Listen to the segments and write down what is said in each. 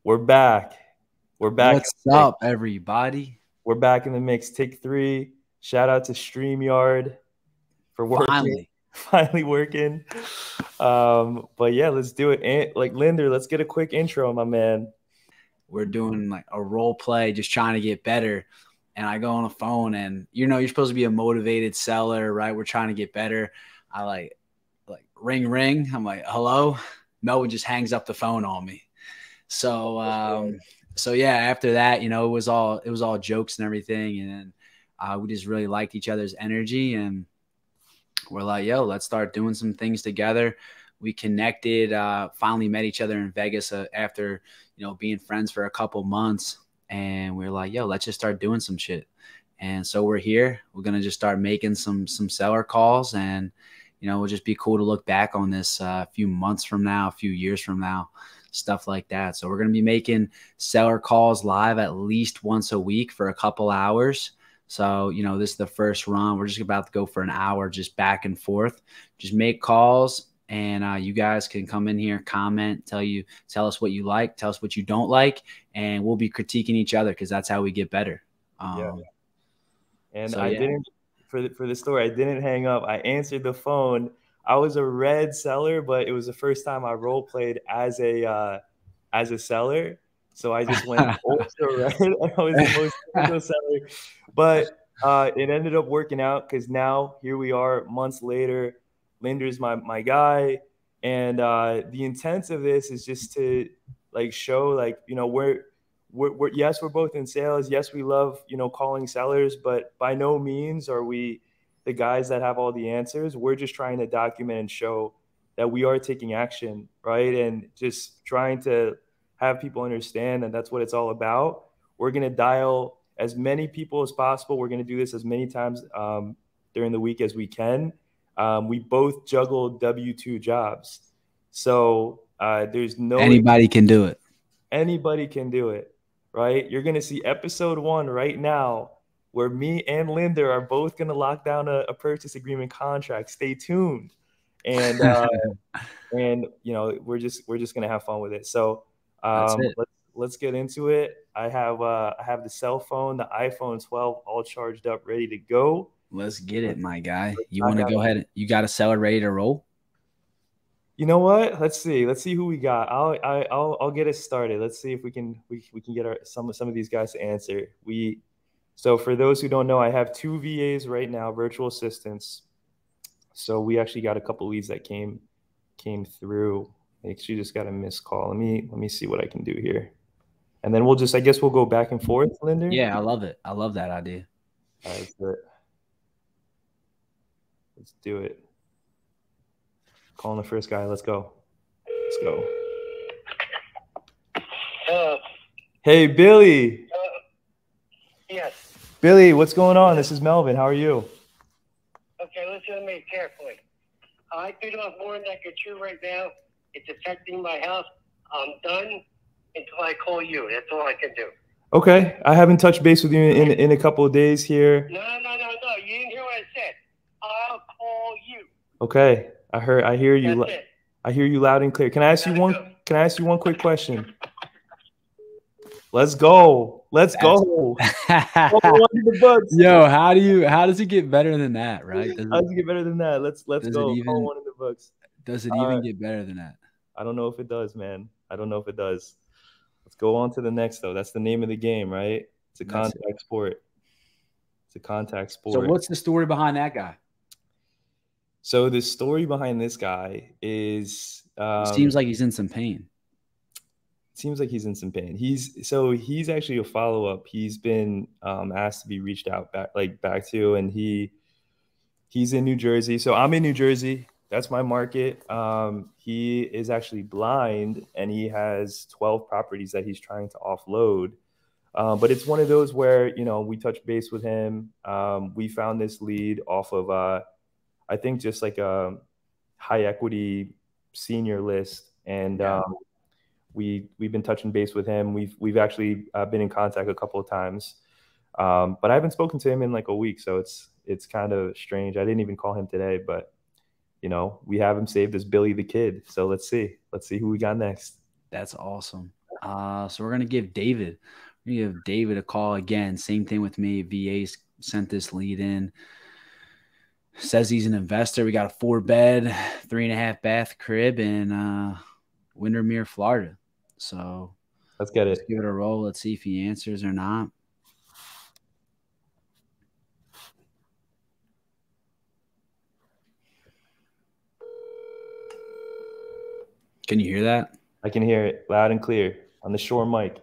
We're back. We're back. What's up, everybody? We're back in the mix. Take 3. Shout out to StreamYard for working. Finally. Finally working. But yeah, let's do it. And like Linder, let's get a quick intro, my man. We're doing like a role play, just trying to get better. And I go on the phone and you're supposed to be a motivated seller, right? We're trying to get better. I like ring. I'm like, hello. Melvin just hangs up the phone on me. So yeah, after that, it was all jokes and everything. And then we just really liked each other's energy and we're like, yo, let's start doing some things together. We connected, finally met each other in Vegas after, being friends for a couple months. And we're like, yo, let's just start doing some shit. And so we're here. We're going to just start making some seller calls and, it'll just be cool to look back on this a few months from now, a few years from now, stuff like that. So we're going to be making seller calls live at least once a week for a couple hours. So, this is the first run. We're just about to go for an hour, just back and forth, just make calls. And you guys can come in here, comment, tell us what you like, tell us what you don't like, and we'll be critiquing each other because that's how we get better. Yeah. And so, I yeah. didn't for the story. I didn't hang up. I answered the phone. I was a red seller, but it was the first time I role played as a seller. So I just went ultra red. I was the most typical seller, but it ended up working out because now here we are months later. Linder's my guy, and the intent of this is just to show we're yes, we're both in sales. Yes, we love calling sellers, but by no means are we the guys that have all the answers. We're just trying to document and show that we are taking action, right? And just trying to have people understand that that's what it's all about. We're going to dial as many people as possible. We're going to do this as many times during the week as we can. We both juggle W-2 jobs. So there's no... Anybody can do it. Anybody can do it, right? You're going to see episode 1 right now where me and Linder are both going to lock down a purchase agreement contract. Stay tuned. And we're just going to have fun with it. So let's get into it. I have the cell phone, the iPhone 12 all charged up, ready to go. Let's get it, my guy. You want to go ahead? You got a seller ready to roll? You know what? Let's see who we got. I'll get us started. Let's see if we can get some of these guys to answer. So for those who don't know, I have 2 VAs right now, virtual assistants. So we actually got a couple leads that came through. She just got a missed call. Let me see what I can do here. And then we'll go back and forth, Linder. Yeah, I love it. I love that idea. All right, let's do it. Calling the first guy. Let's go. Hey, Billy. Yes. Billy, what's going on? This is Melvin. How are you? Okay, listen to me carefully. I bit off more than I could chew right now. It's affecting my health. I'm done until I call you. That's all I can do. Okay. I haven't touched base with you in a couple of days here. No. You didn't hear what I said. I'll call you. Okay. I hear you. That's it. I hear you loud and clear. Can I ask you one quick question? Let's go. Go. Yo, how does it get better than that, right? How does it get better than that? Let's go. Call one in the books. Does it even get better than that? I don't know if it does, man. I don't know if it does. Let's go on to the next, though. That's the name of the game, right? It's a contact sport. So what's the story behind that guy? So the story behind this guy is... seems like he's in some pain. Seems like he's in some pain. He's actually a follow-up. He's been asked to be reached out back to, and he's in New Jersey. So I'm in New Jersey. That's my market. He is actually blind, and he has 12 properties that he's trying to offload. But it's one of those where, we touch base with him. We found this lead off of, I think, just like a high equity senior list. And we've been touching base with him. We've actually been in contact a couple of times. But I haven't spoken to him in like a week. So it's kind of strange. I didn't even call him today, but we have him saved as Billy the Kid. So let's see who we got next. That's awesome. So we're gonna give David. We're gonna give David a call again. Same thing with me. VA sent this lead in. Says he's an investor. We got a 4-bed, 3.5 bath crib in Windermere, Florida. So let's get it. Let's give it a roll. Let's see if he answers or not. Can you hear that? I can hear it loud and clear on the Shore mic.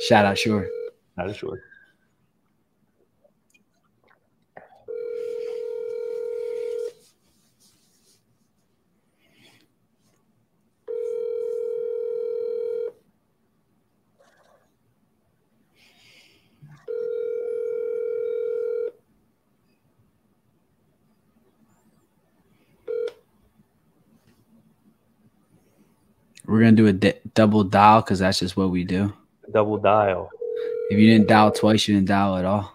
Shout out Shore. Not a Shore. We're going to do a double dial because that's just what we do. Double dial. If you didn't dial twice, you didn't dial at all.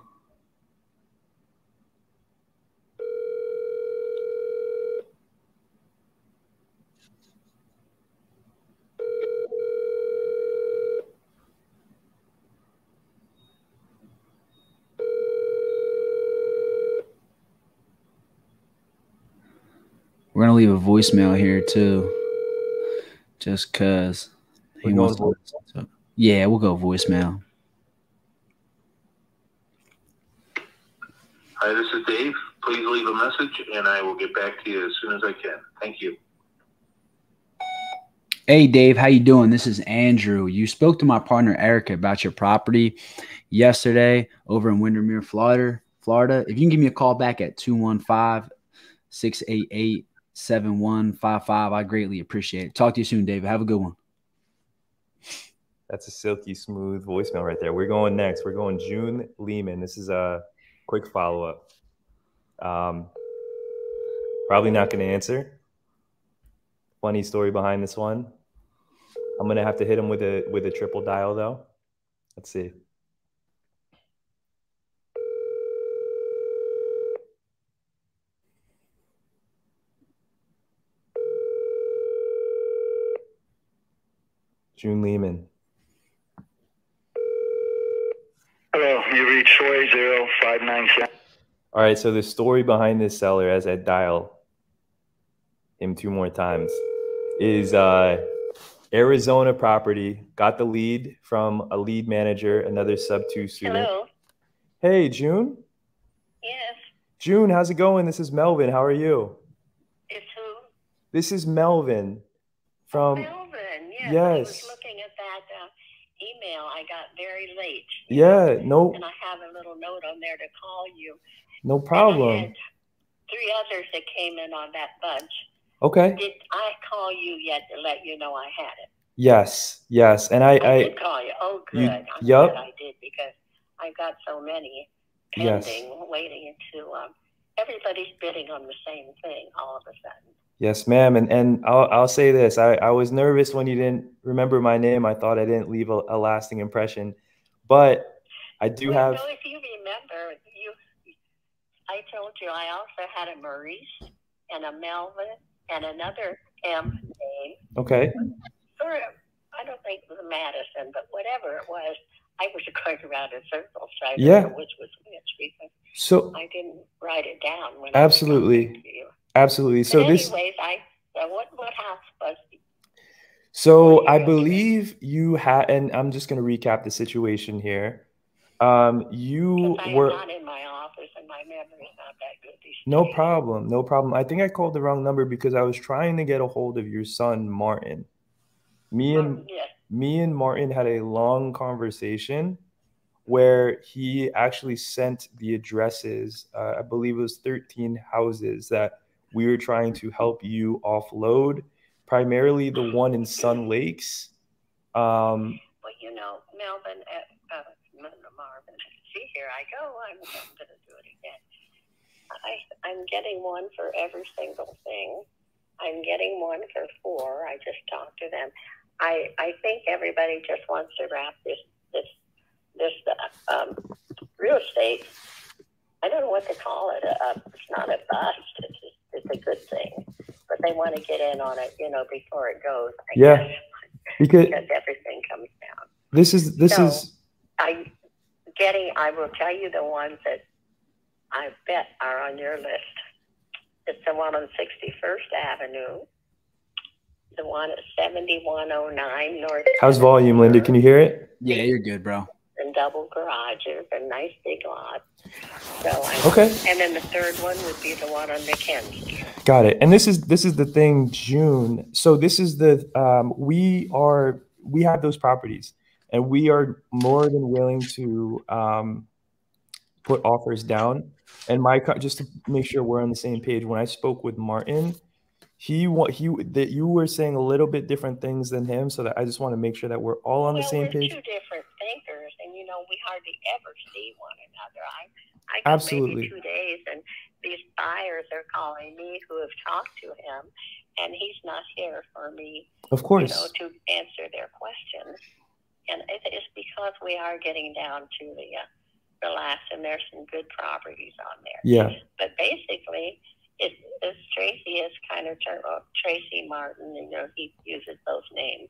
We're going to leave a voicemail here too. Just because he wants to. So, yeah, we'll go voicemail. Hi, this is Dave. Please leave a message, and I will get back to you as soon as I can. Thank you. Hey, Dave, how you doing? This is Andrew. You spoke to my partner, Erica, about your property yesterday over in Windermere, Florida. If you can give me a call back at 215-688-7155, I greatly appreciate it. Talk to you soon, David. Have a good one. That's a silky smooth voicemail right there. We're going next. We're going June Lehman. This is a quick follow-up. Probably not going to answer. Funny story behind this one. I'm going to have to hit him with a triple dial though. Let's see. June Lehman. Hello, you reached Soy 0597. All right, so the story behind this seller, as I dial him 2 more times, is Arizona property. Got the lead from a lead manager, another sub-2 student. Hello. Hey, June. Yes. June, how's it going? This is Melvin. How are you? It's who? This is Melvin from. Melvin. Yes. Yes. I was looking at that email. I got very late. Yeah. No. And I have a little note on there to call you. No problem. And I had 3 others that came in on that bunch. Okay. Did I call you yet to let you know I had it? Yes. And I did call you. Oh, good. I'm glad I did because I've got so many pending, waiting to. Everybody's bidding on the same thing all of a sudden. Yes, ma'am. And I'll say this. I was nervous when you didn't remember my name. I thought I didn't leave a lasting impression, but I do have. So if you remember, I told you I also had a Maurice and a Melvin and another M name. Okay. Or I don't think it was Madison, but whatever it was, I was going around in circles trying to know which was which because I didn't write it down when absolutely. I was to you. Absolutely. So anyways, what house was it? So I believe you had, and I'm just going to recap the situation here. You were not in my office, and my memory's not that good these days. No problem. I think I called the wrong number because I was trying to get a hold of your son, Martin. Me and Martin had a long conversation where he actually sent the addresses. I believe it was 13 houses that we were trying to help you offload, primarily the one in Sun Lakes. Well, Melvin, Marvin, see, here I go. I'm going to do it again. I'm getting one for every single thing. I'm getting one for 4. I just talked to them. I think everybody just wants to wrap this real estate. I don't know what to call it. It's not a bust. It's a good thing, but they want to get in on it, before it goes. I guess, because everything This is I will tell you the ones that I bet are on your list. It's the one on 61st Avenue, the one at 7109 North. How's volume, Linda? Can you hear it? Yeah, you're good, bro. And double garages, a nice big lot. Okay. And then the third one would be the one on Mackenzie. Got it. And this is the thing, June. So this is the we have those properties, and we are more than willing to put offers down. And just to make sure we're on the same page, when I spoke with Martin, that you were saying a little bit different things than him, so that I just want to make sure that we're all on the same page. We're two different thinkers, and we hardly ever see one another. I go Absolutely. maybe 2 days, and these buyers are calling me who have talked to him, and he's not here for me. Of course. To answer their questions, and it's because we are getting down to the last, and there's some good properties on there. Yeah. But basically, it's Tracy is kind of Tracy Martin, he uses those names.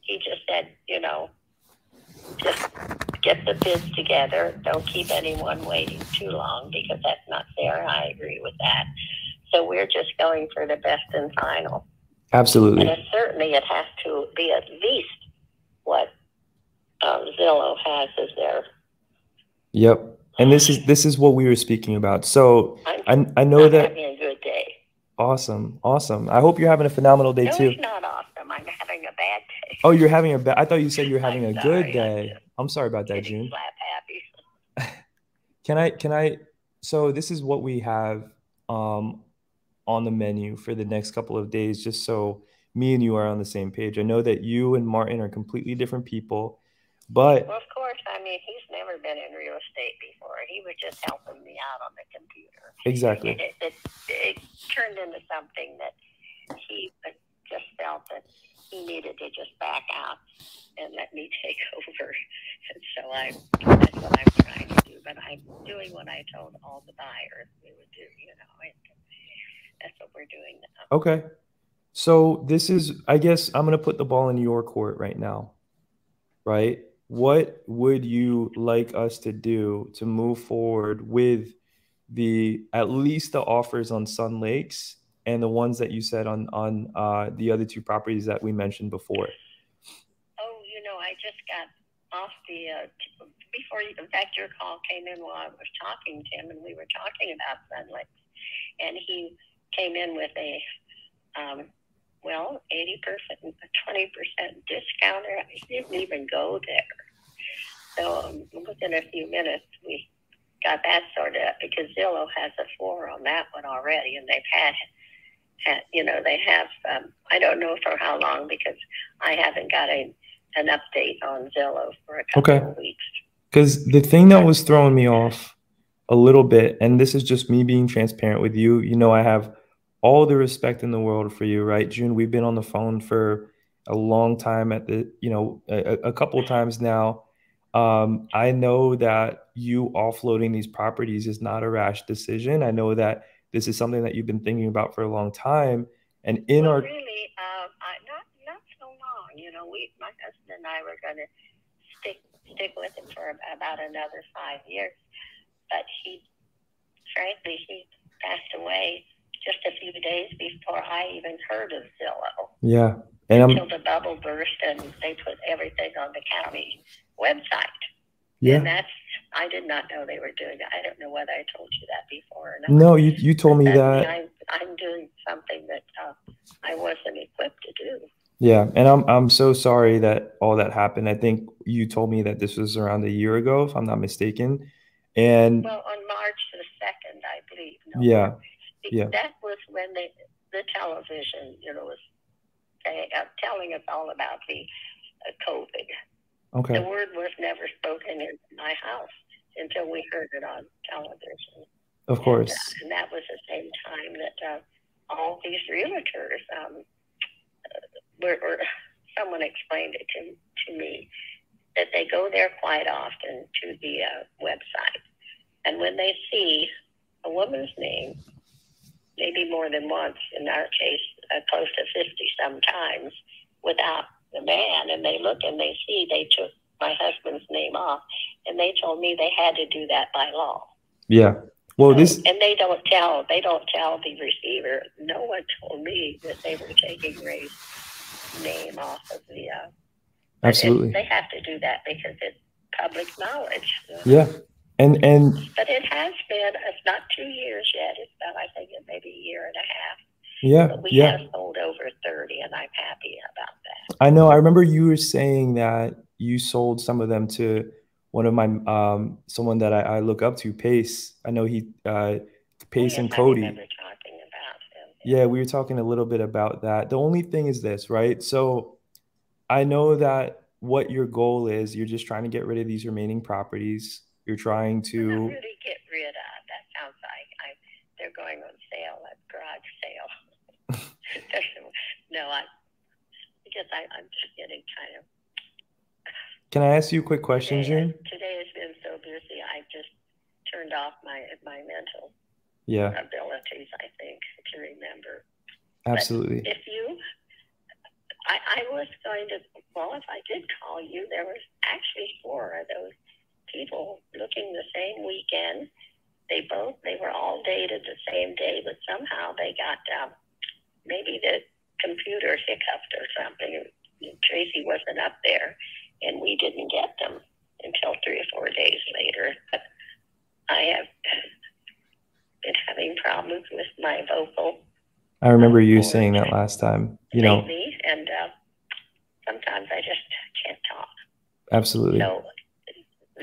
He just said, just get the bids together. Don't keep anyone waiting too long, because that's not fair. I agree with that. So we're just going for the best and final. Absolutely. And certainly it has to be at least what Zillow has as their. Yep. And this is what we were speaking about. So I know that. Having a good day. Awesome. I hope you're having a phenomenal day too. No, it's not awesome. I'm having a bad day. Oh, you're having a bad. I thought you said you're having a good day. I'm sorry about that, June. Slap happy. Can I? So this is what we have on the menu for the next couple of days, just so me and you are on the same page. I know that you and Martin are completely different people, but well, of course, he's never been in real estate before. He was just helping me out on the computer. Exactly. It turned into something that he just felt that he needed to just back out and let me take over. And so that's what I'm trying to do. But I'm doing what I told all the buyers we would do, and that's what we're doing now. Okay. So this is, I guess I'm going to put the ball in your court right now, right? What would you like us to do to move forward with at least the offers on Sun Lakes and the ones that you said on the other two properties that we mentioned before? Oh, I just got off before, in fact, your call came in while I was talking to him, and we were talking about Sun Lakes, and he came in with a 80%, 20% discount. He didn't even go there. So within a few minutes, we got that sorted out, because Zillow has a 4 on that one already, and they've had they have, I don't know for how long, because I haven't got an update on Zillow for a couple of weeks. Because the thing that was throwing me off a little bit, and this is just me being transparent with you, I have all the respect in the world for you, right, June? We've been on the phone for a long time a couple of times now. I know that you offloading these properties is not a rash decision. I know that this is something that you've been thinking about for a long time. And really, not so long. My husband and I were going to stick with him for about another 5 years, but he passed away just a few days before I even heard of Zillow. Yeah. Until the bubble burst and they put everything on the county website. Yeah. And I did not know they were doing that. I don't know whether I told you that before or not. No, you told me that. I'm doing something that I wasn't equipped to do. Yeah, and I'm so sorry that all that happened. I think you told me that this was around a year ago, if I'm not mistaken. And well, on March the 2nd, I believe. Yeah. Yeah. That was when the television, was telling us all about the COVID. Okay. The word was never spoken in my house until we heard it on television. Of course. And that was the same time that all these realtors someone explained it to me, that they go there quite often to the website. And when they see a woman's name, maybe more than once, in our case, close to 50 sometimes, without the man, and they look and they see they took my husband's name off, and they told me they had to do that by law. Yeah. Well, And they don't tell the receiver. No one told me that they were taking Ray's name off of the. Absolutely. They have to do that because it's public knowledge. Yeah. And But it has been. It's not 2 years yet. It's about, I think, maybe a year and a half. yeah. But we Yeah. have sold over 30, and I'm happy about that. I know. I remember you were saying that you sold some of them to one of my someone that I look up to, Pace. I know he Pace and Cody. I remember talking about him. Yeah, we were talking a little bit about that. The only thing is this, right? So I know that what your goal is, you're just trying to get rid of these remaining properties. You're trying Not to, really get rid of. That sounds like they're going on sale at garage sale. No, because I'm just getting kind of. can I ask you a quick question, June? Today has been so busy. I just turned off my mental Yeah, abilities, I think, to remember. absolutely. But I was going to, if I did call you, there was actually 4 of those people looking the same weekend. They were all dated the same day, but somehow they got, maybe the computer hiccuped or something. Tracy wasn't up there, and we didn't get them until 3 or 4 days later. But I have been having problems with my vocal. I remember you saying that last time, lately, and sometimes I just can't talk. Absolutely. So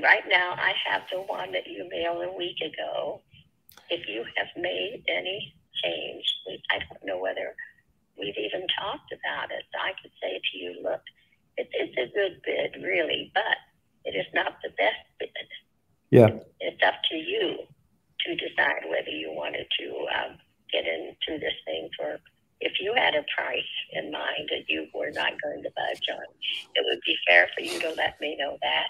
right now I have the one that you mailed a week ago. If you have made any change, I don't know whether we've even talked about it. I could say to you, look, it's a good bid, really, but it is not the best bid. Yeah. It's up to you to decide whether you wanted to get into this thing for. If you had a price in mind that you were not going to budge on, it would be fair for you to let me know that,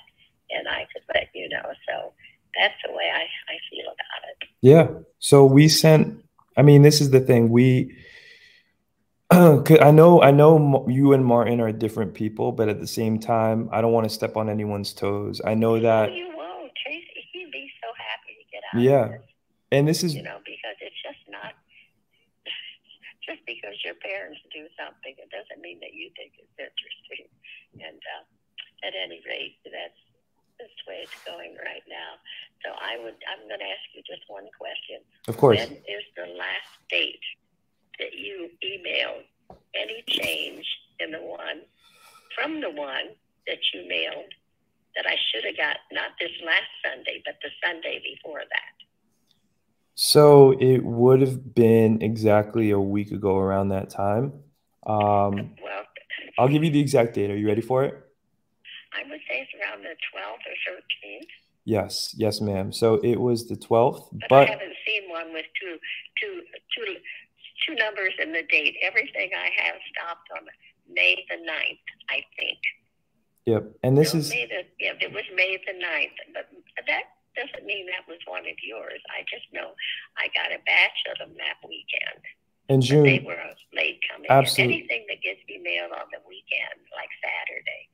and I could let you know. So that's the way I feel about it. Yeah. So we sent, I mean, this is the thing. I know you and Martin are different people, but at the same time, I don't want to step on anyone's toes. I know that. Oh, you won't, Tracy. He'd be so happy to get out Yeah. of this. And this is, Because it's just not. Just because your parents do something, it doesn't mean that you think it's interesting. And at any rate, that's the way it's going right now. So I'm going to ask you just one question. of course. When is the last date that you emailed any change in from the one that you mailed that I should have got, not this last Sunday, but the Sunday before that? So it would have been exactly a week ago around that time. Well, I'll give you the exact date. Are you ready for it? I would say it's around the 12th or 13th. Yes, ma'am. So it was the 12th, but I haven't seen one with two numbers in the date. Everything I have stopped on May the 9th, I think. Yep. And this is it was May the 9th, but that doesn't mean that was one of yours. I just know I got a batch of them that weekend. In June. They were late coming. Absolutely. Anything that gets me mailed on the weekend, like Saturday,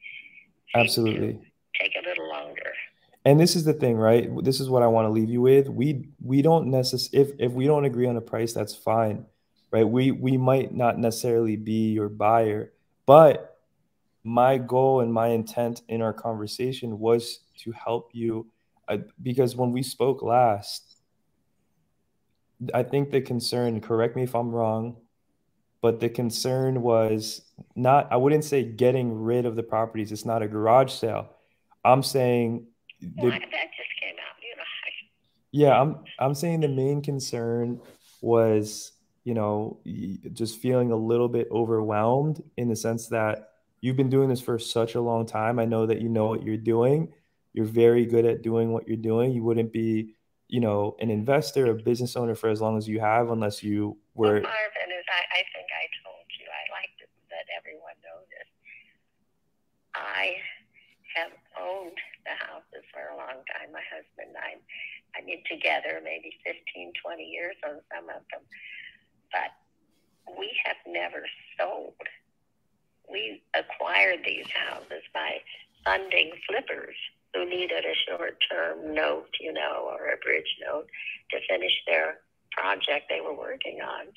absolutely take a little longer. And this is the thing, right? This is what I want to leave you with. We don't necessarily, if we don't agree on a price, that's fine, right? We might not necessarily be your buyer, but my goal and my intent in our conversation was to help you. Because when we spoke last, I think the concern, correct me if I'm wrong, but the concern was not, I wouldn't say getting rid of the properties. It's not a garage sale. I'm saying that just came out, Yeah, I'm saying the main concern was, just feeling a little bit overwhelmed in the sense that you've been doing this for such a long time. I know that you know what you're doing. You're very good at doing what you're doing. You wouldn't be, an investor, a business owner for as long as you have, unless you were. Well, Marvin, I think I told you, I like to let everyone know this. I have owned the houses for a long time. My husband and I mean, together maybe 15, 20 years on some of them. But we have never sold. we acquired these houses by funding flippers who needed a short-term note, or a bridge note to finish their project they were working on.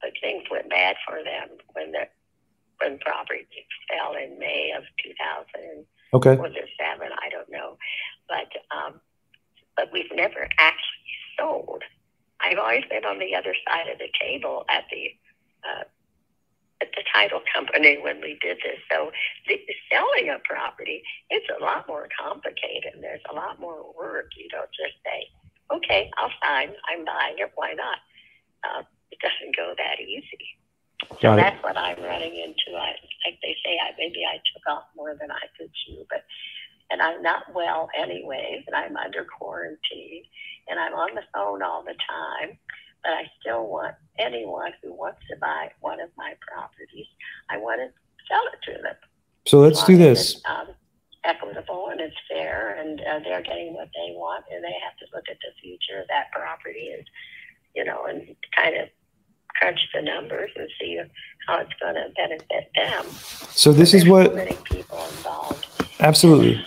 But things went bad for them when property fell in May of 2000. Okay. Was it 7? I don't know. But we've never actually sold. I've always been on the other side of the table at the title company when we did this. So selling a property, it's a lot more complicated. There's a lot more work. You don't just say, okay, I'll sign. I'm buying it. Why not? It doesn't go that easy. So that's what I'm running into. Like they say, maybe I took off more than I could chew, and I'm not well anyways, and I'm under quarantine, and I'm on the phone all the time. But I still want anyone who wants to buy one of my properties, I want to sell it to them. So let's do this. It's equitable and it's fair, and they're getting what they want, and they have to look at the future of that property, and and kind of crunch the numbers and see how it's going to benefit them. So this is what. So many people involved. Absolutely.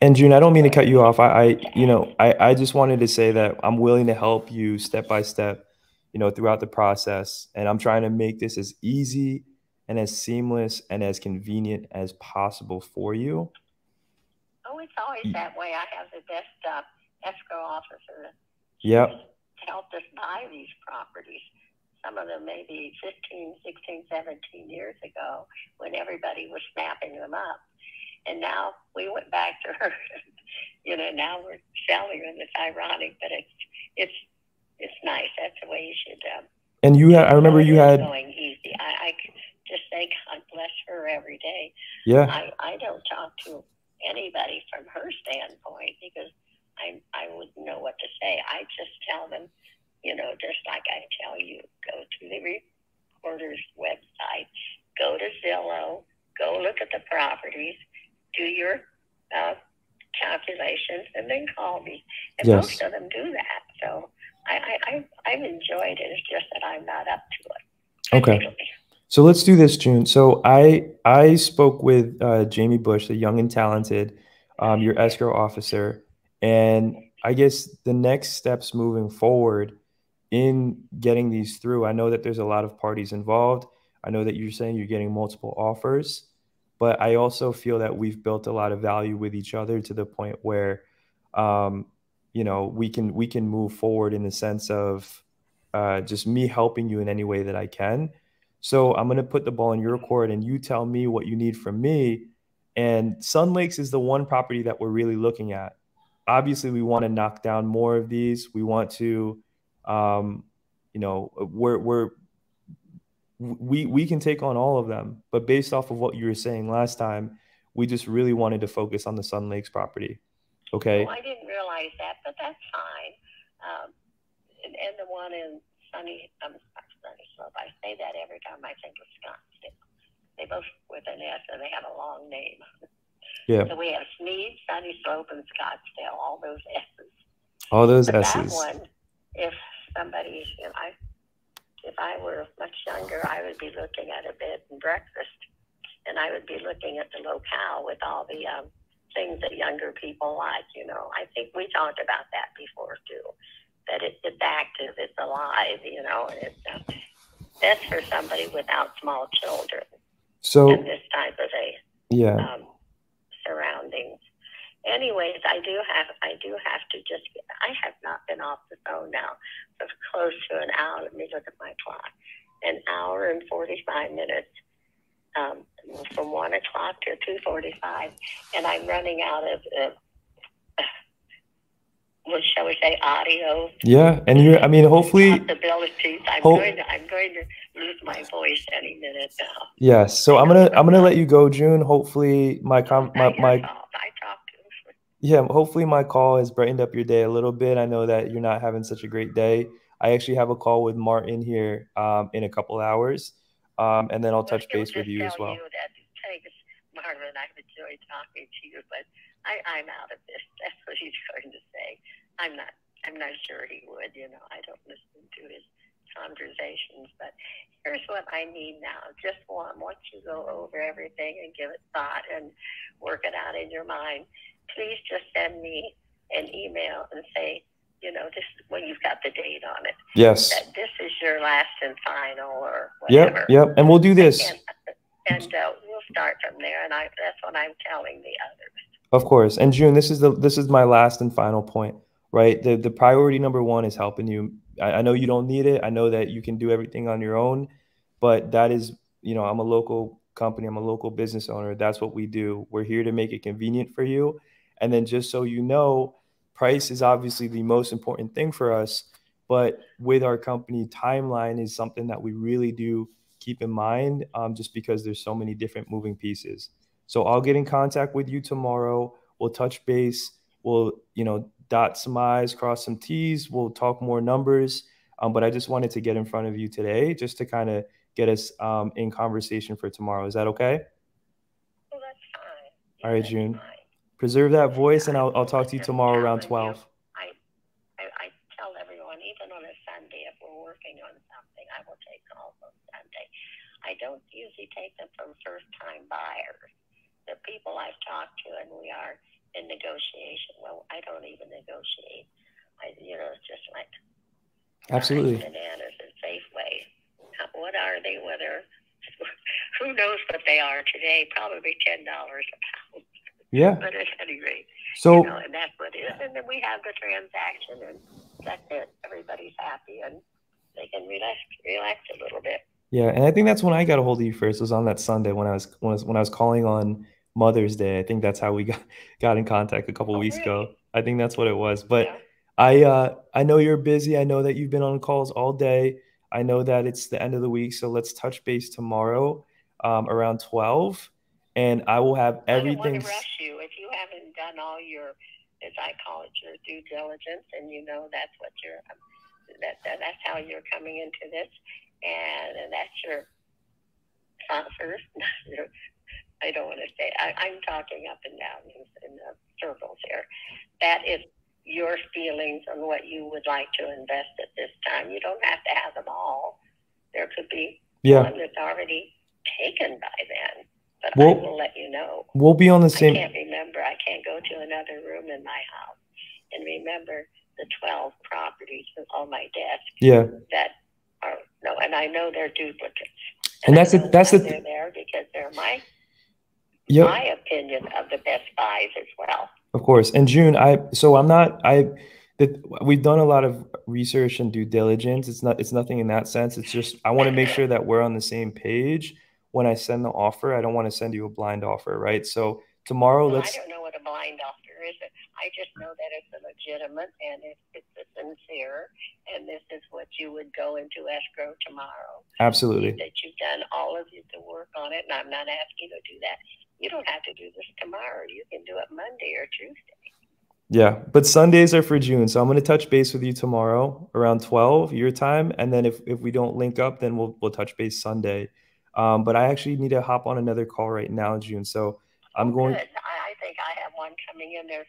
And June, I don't mean to cut you off. I just wanted to say that I'm willing to help you step by step, throughout the process. And I'm trying to make this as easy and as seamless and as convenient as possible for you. Oh, it's always that way. I have the best escrow officer. Yep. To help us buy these properties. Some of them maybe 15, 16, 17 years ago when everybody was snapping them up. And now we went back to her. Now we're selling them. It's ironic, but it's nice. That's the way you should. And I remember you had going easy. I just say God bless her every day. Yeah. I don't talk to anybody from her standpoint because I wouldn't know what to say. I just tell them, just like I tell you, go to the reporter's website, go to Zillow, go look at the properties, do your calculations, and then call me. And Yes. Most of them do that. So I've enjoyed it. It's just that I'm not up to it. Okay. So let's do this, June. So I spoke with Jamie Bush, the young and talented, your escrow officer. And I guess the next steps moving forward in getting these through, I know that there's a lot of parties involved. I know that you're saying you're getting multiple offers, but I also feel that we've built a lot of value with each other to the point where, we can move forward in the sense of just me helping you in any way that I can. So I'm going to put the ball in your court and you tell me what you need from me. And Sun Lakes is the one property that we're really looking at. Obviously, we want to knock down more of these. We want to, we can take on all of them. But based off of what you were saying last time, we just really wanted to focus on the Sun Lakes property. Okay. Oh, I didn't realize that, but that's fine. And the one in Sunny Slope, I say that every time I think of Scottsdale. They both with an S and they have a long name. Yeah. So we have Sneed, Sunny Slope, and Scottsdale, all those S's. All those but S's. That one, if I were much younger, I would be looking at a bed and breakfast, and I would be looking at the locale with all the things that younger people like. I think we talked about that before too. That it's active, it's alive, and it's best for somebody without small children. So in this type of surroundings. Anyways, I do have to just. I have not been off the phone now for close to an hour. Let me look at my clock. An hour and 45 minutes. From 1 o'clock to 2:45, and I'm running out of. What shall we say, audio? Yeah, and hopefully possibilities. I'm going to lose my voice any minute now. Yes, so I'm gonna let you go, June. Hopefully my I talked to him. Yeah, hopefully my call has brightened up your day a little bit. I know that you're not having such a great day. I actually have a call with Martin here in a couple hours, and then I'll touch base with you as well. Thanks, Marvin. I've enjoyed talking to you, but I'm out of this. That's what he's going to say. I'm not sure he would. I don't listen to his conversations. But here's what I need now. Just once you go over everything and give it thought and work it out in your mind, please just send me an email and say, you know, this when you've got the date on it. Yes. That this is your last and final or whatever. Yep. And we'll do this. And we'll start from there. And that's what I'm telling the others. Of course. And June, this is my last and final point, right? The priority number one is helping you. I know you don't need it. I know that you can do everything on your own, but that is, you know, I'm a local company. I'm a local business owner. That's what we do. We're here to make it convenient for you. And then just so you know, price is obviously the most important thing for us, but with our company, timeline is something that we really do keep in mind, just because there's so many different moving pieces. So I'll get in contact with you tomorrow. We'll touch base. We'll, you know, dot some I's, cross some T's. We'll talk more numbers. But I just wanted to get in front of you today just to kind of get us in conversation for tomorrow. Is that okay? Well, that's fine. All right, June. Fine. Preserve that voice, and I'll talk to you tomorrow around 12. I tell everyone, even on a Sunday, if we're working on something, I will take calls on Sunday. I don't usually take them from first-time buyers. The people I've talked to, and we are in negotiation. Well, I don't even negotiate. It's just like absolutely bananas at Safeway. What are they? Who knows what they are today? Probably $10 a pound. Yeah. But at any rate, so and that's what it is. And then we have the transaction, and that's it. Everybody's happy, and they can relax a little bit. Yeah, and I think that's when I got a hold of you first. Was on that Sunday when I was calling on Mother's Day. I think that's how we got in contact a couple weeks ago. I think that's what it was. But yeah. I know you're busy. I know that you've been on calls all day. I know that it's the end of the week, so let's touch base tomorrow around 12. And I will have everything. I don't want to rush you if you haven't done all your, as I call it, your due diligence, and you know that's what that's how you're coming into this, and that's your first. I don't want to say. I'm talking up and down in the circles here. That is your feelings on what you would like to invest at this time. You don't have to have them all. There could be one that's already taken by then. But I will let you know. We'll be on the same. I can't remember. I can't go to another room in my house and remember the 12 properties on my desk. Yeah. That are and I know they're duplicates. And that's they're there because they're my opinion of the best buys as well. Of course. And June, we've done a lot of research and due diligence. It's nothing in that sense. It's just I want to make sure that we're on the same page. When I send the offer, I don't want to send you a blind offer, right? So tomorrow, I don't know what a blind offer is. I just know that it's a legitimate and it's a sincere, and this is what you would go into escrow tomorrow. Absolutely. That you've done all of the work on it, and I'm not asking you to do that. You don't have to do this tomorrow. You can do it Monday or Tuesday. Yeah, but Sundays are for June, so I'm going to touch base with you tomorrow around 12 your time, and then if we don't link up, then we'll touch base Sunday. But I actually need to hop on another call right now, June. So I'm going. Good. I think I have one coming in there.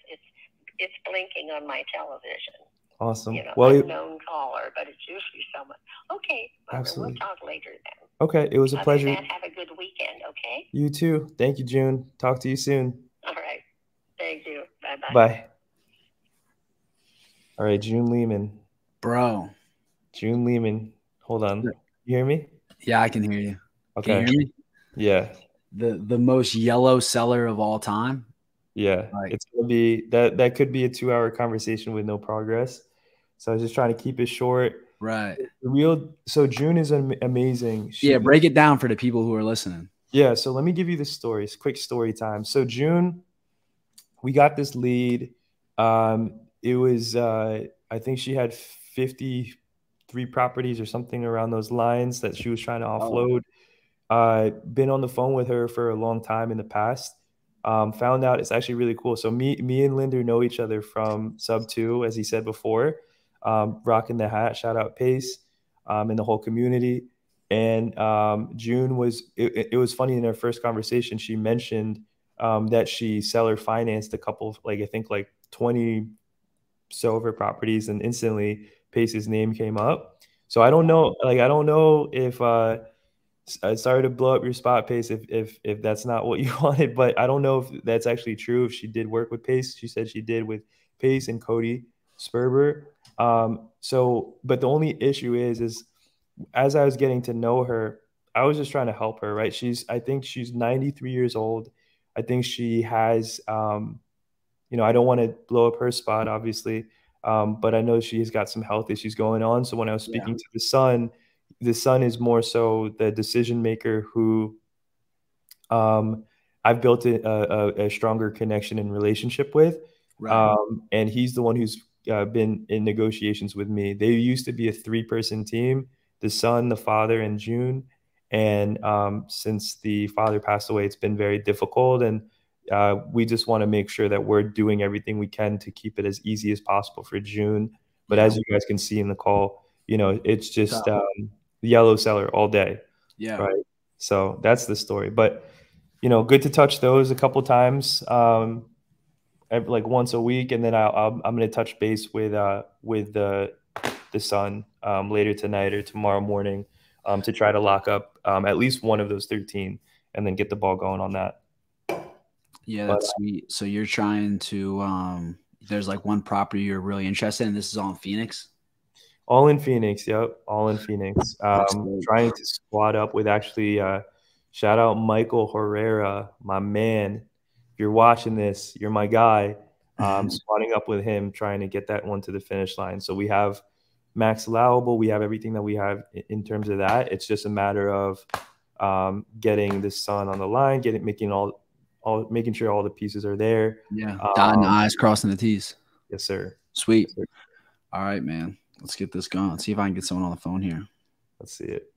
It's blinking on my television. Awesome. Unknown caller, but it's usually someone. Okay. Absolutely. We'll talk later then. Okay. It was a pleasure. Have a good weekend. Okay. You too. Thank you, June. Talk to you soon. All right. Thank you. Bye-bye. Bye. All right, June Lehman. Bro. June Lehman. Hold on. You hear me? Yeah, I can hear you. Okay. Can you hear me? Yeah. The most yellow seller of all time. Yeah. It's gonna be that could be a 2-hour conversation with no progress. So I was just trying to keep it short. Right. So June is amazing. Break it down for the people who are listening. Yeah. So let me give you the stories. Quick story time. So June, we got this lead. It was I think she had 53 properties or something around those lines that she was trying to offload. Been on the phone with her for a long time in the past. Found out it's actually really cool. So me and Linder know each other from Sub 2, as he said before. Rocking the hat, shout out Pace, and the whole community. And June it was funny in our first conversation, she mentioned that she seller financed a couple of, I think 20 silver properties, and instantly Pace's name came up. So I don't know. Like, I don't know if sorry to blow up your spot, Pace, if that's not what you wanted, but I don't know if that's actually true. If she did work with Pace, she said she did with Pace and Cody Sperber. But the only issue is as I was getting to know her, I was just trying to help her, right? I think she's 93 years old. I think she has, I don't want to blow up her spot, obviously, but I know she's got some health issues going on. So when I was speaking to the son is more so the decision maker who I've built a stronger connection and relationship with. Right. And he's the one who's been in negotiations with me. They used to be a 3-person team, the son, the father, and June. And since the father passed away, it's been very difficult. And we just want to make sure that we're doing everything we can to keep it as easy as possible for June. But as you guys can see in the call, it's just yellow seller all day. Yeah. Right. So that's the story. But, good to touch those a couple times, like once a week. And then I'm going to touch base with the son later tonight or tomorrow morning to try to lock up at least one of those 13 and then get the ball going on that. Yeah, that's sweet. So you're trying to there's like one property you're really interested in. This is all in Phoenix? All in Phoenix, yep. All in Phoenix. Trying to squad up with actually shout out Michael Herrera, my man. If you're watching this, you're my guy. Squatting up with him, trying to get that one to the finish line. So we have max allowable. We have everything that we have in terms of that. It's just a matter of getting the son on the line, making sure all the pieces are there. Yeah. Dotting the I's, crossing the T's. Yes, sir. Sweet. Yes, sir. All right, man. Let's get this going. Let's see if I can get someone on the phone here. Let's see it.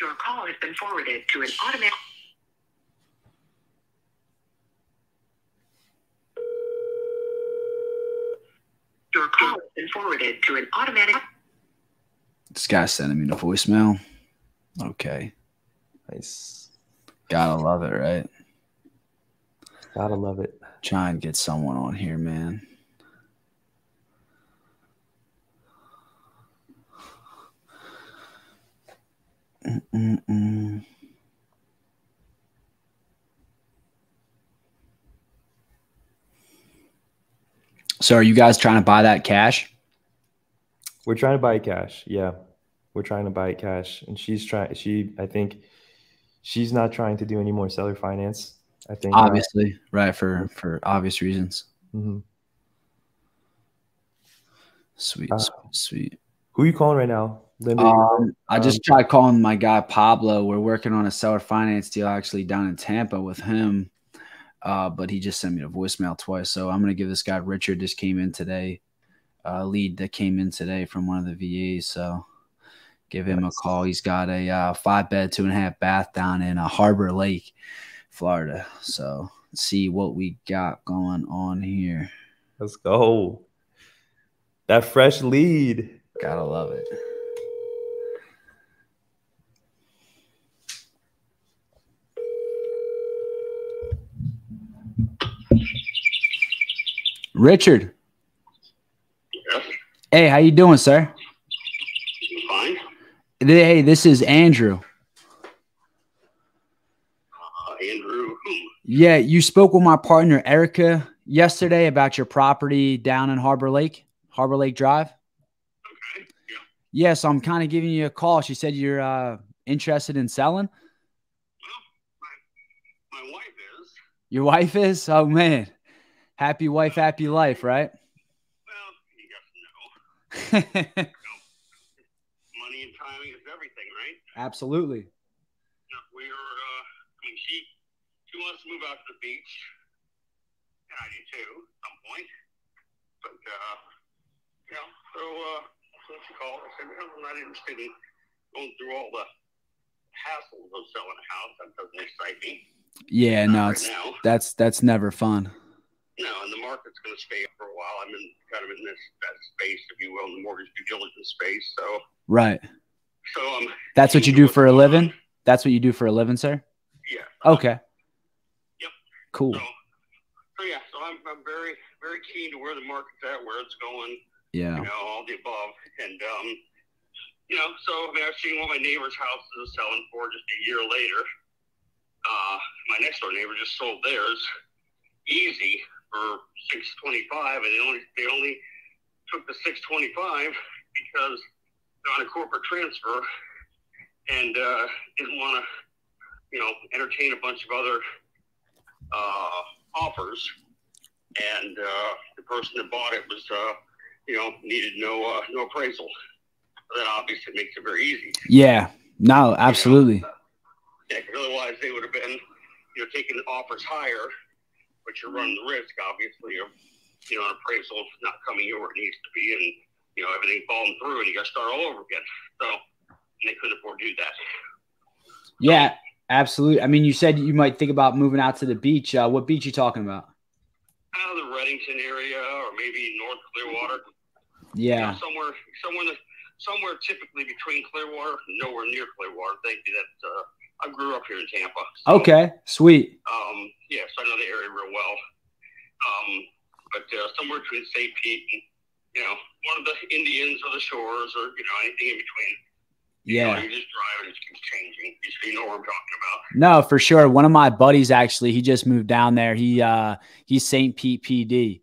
Your call has been forwarded to an automatic. Your call has been forwarded to an automatic. This guy's sending me the voicemail. Okay. Nice. Gotta love it, right? Gotta love it. Try and get someone on here, man. So are you guys trying to buy that cash? We're trying to buy it cash. Yeah. We're trying to buy it cash. And I think she's not trying to do any more seller finance. I think obviously, right, for obvious reasons. Mm-hmm. Sweet, sweet. Who are you calling right now? Linda? I just tried calling my guy Pablo. We're working on a seller finance deal actually down in Tampa with him, but he just sent me a voicemail twice. So I'm gonna give this guy Richard. Just came in today, lead that came in today from one of the VAs. So give him a call. He's got a 5-bed, 2.5 bath down in Harbor Lake, Florida. So let's see what we got going on here. Let's go. That fresh lead. Gotta love it. Richard. Yes. Hey, how you doing, sir? Fine. Hey, this is Andrew. Andrew who? Yeah, you spoke with my partner Erica yesterday about your property down in Harbor Lake Drive. Okay. Yeah. Yeah, so I'm kind of giving you a call. She said you're interested in selling. Well, my wife is. Your wife is? Oh man, happy wife, happy life, right? Well, you got to know. Money and timing is everything, right? Absolutely. She wants to move out to the beach, and I do too at some point. But so she called. I said, I'm not interested in going through all the hassles of selling a house. That doesn't excite me. Yeah, no, that's never fun. No, and the market's going to stay up for a while. I'm kind of in that space, if you will, in the mortgage due diligence space. So right. So that's what you do for a living? That's what you do for a living, sir? Yeah. Okay. Yep. Cool. So yeah, so I'm very, very keen to where the market's at, where it's going. Yeah. All the above. And, so I mean, I've seen what my neighbor's house is selling for just a year later. My next door neighbor just sold theirs easy for $625, and they only took the $625 because they're on a corporate transfer and didn't want to, entertain a bunch of other offers. And the person that bought it was, needed no appraisal. So that obviously makes it very easy. Yeah. No, absolutely. Yeah, because otherwise they would have been, taking offers higher, but you're running the risk, obviously, of, an appraisal not coming in where it needs to be, and, everything falling through, and you got to start all over again. So they couldn't afford to do that. Yeah, absolutely. I mean, you said you might think about moving out to the beach. What beach you talking about? The Reddington area, or maybe North Clearwater. Yeah. Somewhere typically between Clearwater and nowhere near Clearwater. Thank you. I grew up here in Tampa. So, okay, sweet. So I know the area real well. But somewhere between St. Pete and, one of the Indians or the shores, or, anything in between. Yeah. You just drive and it keeps changing. You know what I'm talking about. No, for sure. One of my buddies, actually, he just moved down there. He's St. Pete PD.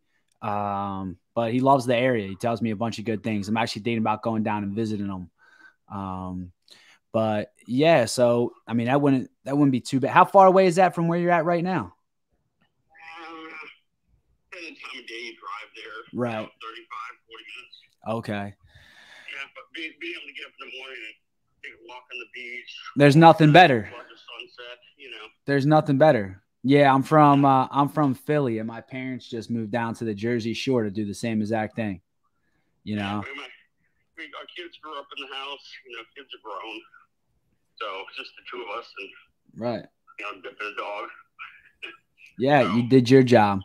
But he loves the area. He tells me a bunch of good things. I'm actually thinking about going down and visiting him. But yeah, so I mean, that wouldn't be too bad. How far away is that from where you're at right now? Depending on the time of day you drive there. Right. 35, 40 minutes. Okay. Yeah, but being able to get up in the morning and take a walk on the beach. There's nothing better. Watch the sunset, There's nothing better. Yeah, I'm from Philly, and my parents just moved down to the Jersey Shore to do the same exact thing. Yeah, our kids grew up in the house. Kids are grown, so it's just the two of us, and right. Dipping a dog. Yeah, you did your job.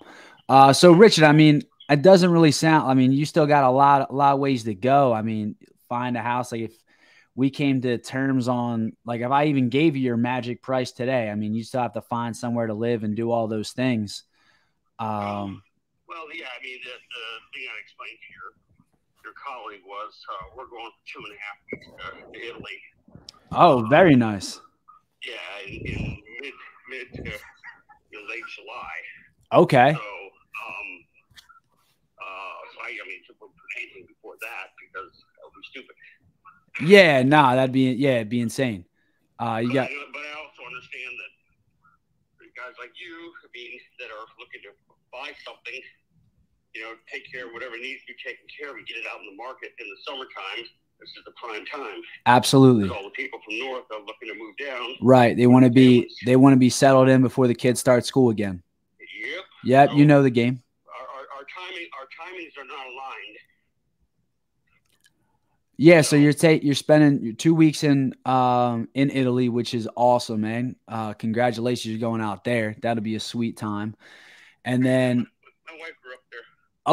So Richard, I mean, it doesn't really sound. I mean, you still got a lot of ways to go. I mean, find a house. Like if we came to terms on, like, if I even gave you your magic price today, I mean, you still have to find somewhere to live and do all those things. Well, yeah, I mean, the thing I explained to your colleague was we're going for 2.5 weeks to Italy. Oh, very nice. Yeah, in mid to late July. Okay. So, I mean, to put anything before that because that would be stupid. Yeah, no, it'd be insane. But I also understand that guys like you, I mean, that are looking to buy something, take care of whatever needs to be taken care of and get it out in the market in the summertime. This is the prime time. Absolutely. All the people from north are looking to move down. Right. They want to be settled in before the kids start school again. Yep. So you know the game. Our timings are not aligned. Yeah, so you're spending 2 weeks in Italy, which is awesome, man. Congratulations, you're going out there. That'll be a sweet time. And then my wife grew up there.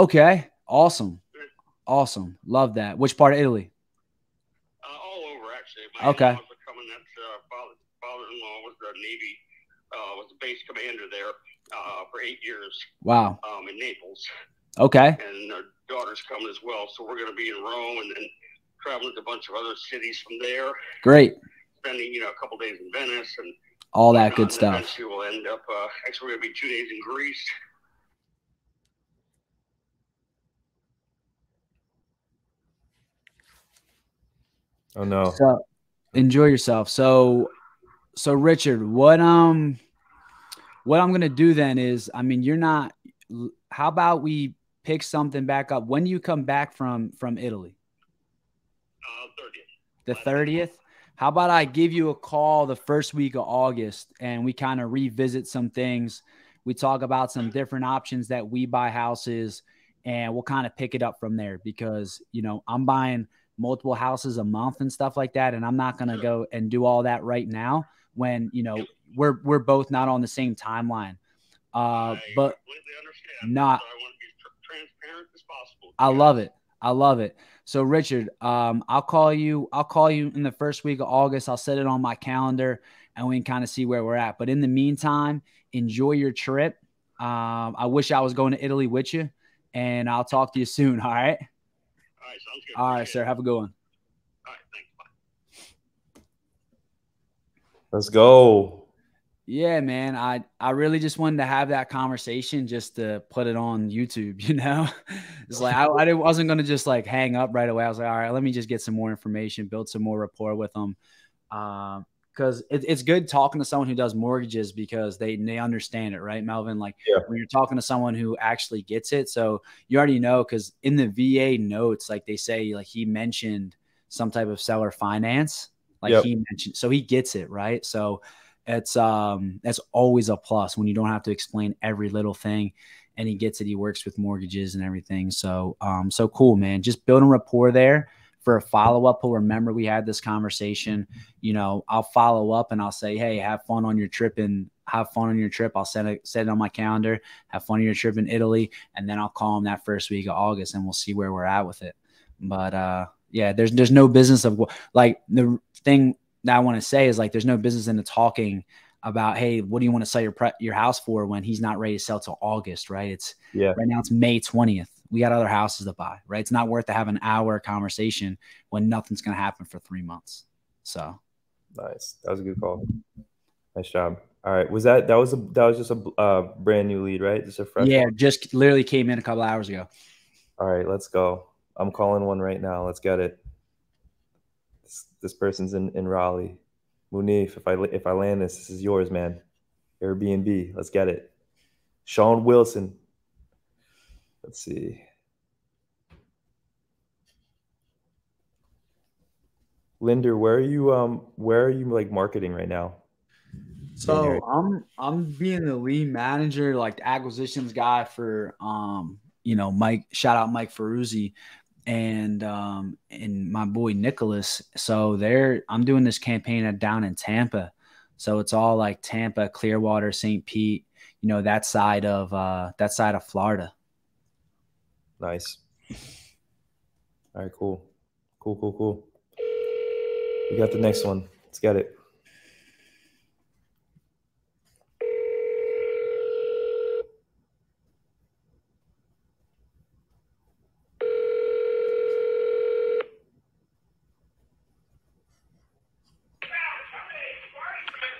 Okay, awesome. Awesome. Love that. Which part of Italy? All over, actually. My in-laws are coming. That's father-in-law was the Navy, was the base commander there for 8 years. Wow. In Naples. Okay. And our daughter's coming as well. So we're going to be in Rome and then traveling to a bunch of other cities from there. Great. Spending, a couple days in Venice and all that good stuff. Eventually we'll end up, actually we're going to be 2 days in Greece. Oh no. So enjoy yourself. So Richard, what I'm gonna do then is, I mean, how about we pick something back up? When do you come back from Italy? 30th. The 30th? How about I give you a call the first week of August and we kind of revisit some things. We talk about some different options that we buy houses, and we'll kind of pick it up from there because, I'm buying multiple houses a month and stuff like that. And I'm not going to go and do all that right now when, we're both not on the same timeline. I but completely understand. not, I want to be as transparent as possible. I love it. I love it. So Richard, I'll call you in the first week of August. I'll set it on my calendar and we can kind of see where we're at. But in the meantime, enjoy your trip. I wish I was going to Italy with you. and I'll talk to you soon. All right. All right, sounds good. All right, Appreciate sir. it. Have a good one. All right, thanks. Bye. Let's go. Yeah, man. I really just wanted to have that conversation just to put it on YouTube, you know? It's like I wasn't going to just like hang up right away. I was like, all right, let me just get some more information, build some more rapport with them. Because it's good talking to someone who does mortgages because they understand it, right, Melvin? Like when you're talking to someone who actually gets it. So you already know, because in the VA notes, like they say, like he mentioned some type of seller finance, like he mentioned, so he gets it, right? So that's always a plus when you don't have to explain every little thing, and he gets it. He works with mortgages and everything. So, so cool, man. Just building rapport there. For a follow-up, he'll remember we had this conversation. You know, I'll follow up and I'll say, hey, have fun on your trip I'll set it on my calendar. Have fun on your trip in Italy. And then I'll call him that first week of August and we'll see where we're at with it. But yeah, there's no business of like the thing that I want to say is like, there's no business in the talking about, hey, what do you want to sell your house for when he's not ready to sell till August, right? Right now it's May 20th. We got other houses to buy, right? It's not worth to have an hour conversation when nothing's going to happen for 3 months. So nice. That was a good call. Nice job. All right. That was just a brand new lead, right? Just a fresh one? Just literally came in a couple hours ago. All right, let's go. I'm calling one right now. Let's get it. This person's in Raleigh. Munif, if I land this is yours, man. Airbnb. Let's get it. Sean Wilson. Let's see. Linder, where are you like marketing right now? So I'm being the lead manager, like the acquisitions guy for Mike. Shout out Mike Ferruzzi and my boy Nicholas. So I'm doing this campaign down in Tampa. So it's all like Tampa, Clearwater, St. Pete, that side of Florida. Nice. All right, cool. We got the next one. Let's get it.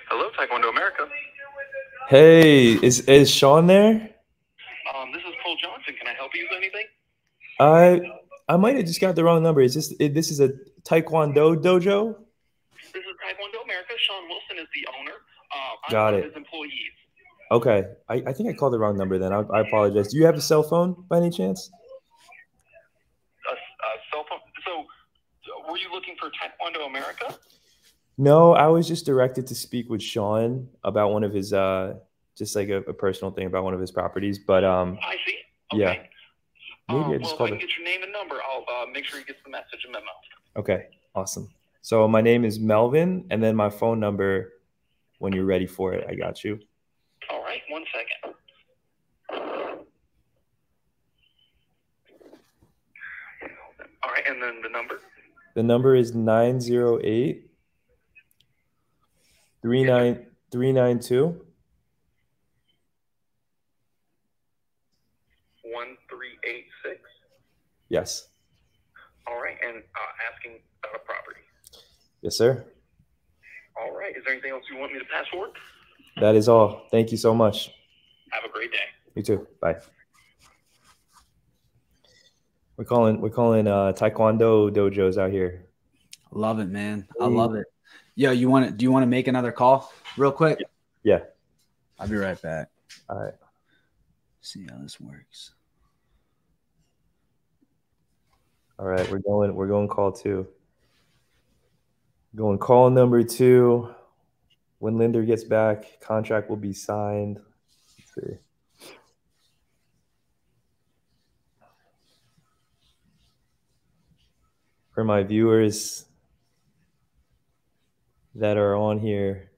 Hello, Taekwondo America. Hey, is Sean there? This is Cole Johnson. Can I help you with anything? I might have just got the wrong number. This is a Taekwondo dojo? This is Taekwondo America. Sean Wilson is the owner. Got I'm one it. of his employees. Okay. I think I called the wrong number then. I apologize. Do you have a cell phone by any chance? A cell phone? So, were you looking for Taekwondo America? No, I was just directed to speak with Sean about one of his, just like a personal thing about one of his properties. But I see. Okay. Yeah. Maybe I just if called I can it. get your name and number, I'll make sure he gets the message and memo. Okay, awesome. So my name is Melvin, and then my phone number, when you're ready for it, I got you. All right, 1 second. All right, and then the number? The number is 908 392 1386. Yes. All right, and asking about a property. Yes, sir. All right. Is there anything else you want me to pass forward? That is all. Thank you so much. Have a great day. You too. Bye. We're calling Taekwondo dojos out here. Love it, man. I love it. Yo, do you want to make another call real quick? Yeah. I'll be right back. All right. See how this works. All right, we're going call 2. Going call number 2. When Linder gets back, contract will be signed. Let's see. For my viewers that are on here,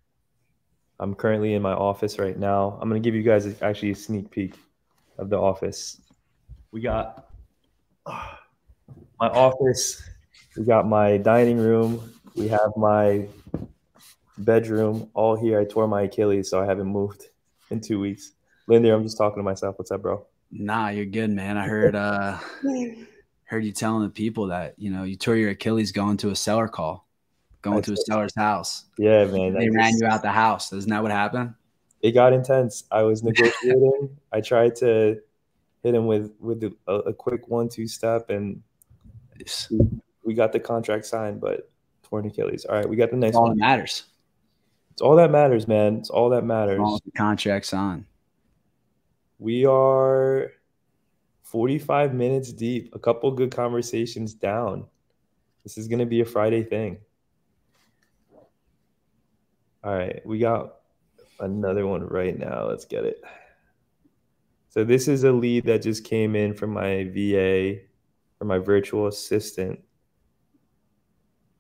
I'm currently in my office right now. I'm going to give you guys actually a sneak peek of the office. We got my office. We got my dining room. We have my bedroom all here. I tore my Achilles, so I haven't moved in 2 weeks. Linder, I'm just talking to myself. What's up, bro? Nah, you're good, man. I heard you telling the people that, you know, you tore your Achilles going to a seller call, going to a seller's house. Yeah, man. They ran you out the house. Isn't that what happened? It got intense. I was negotiating. I tried to hit him with a quick 1-2 step, and we got the contract signed, but torn Achilles. All right, we got the next all one. That matters. It's all that matters, man. It's all that matters. All the contracts on. We are 45 minutes deep, a couple good conversations down. This is going to be a Friday thing. All right, we got another one right now. Let's get it. So this is a lead that just came in from my VA, or my virtual assistant.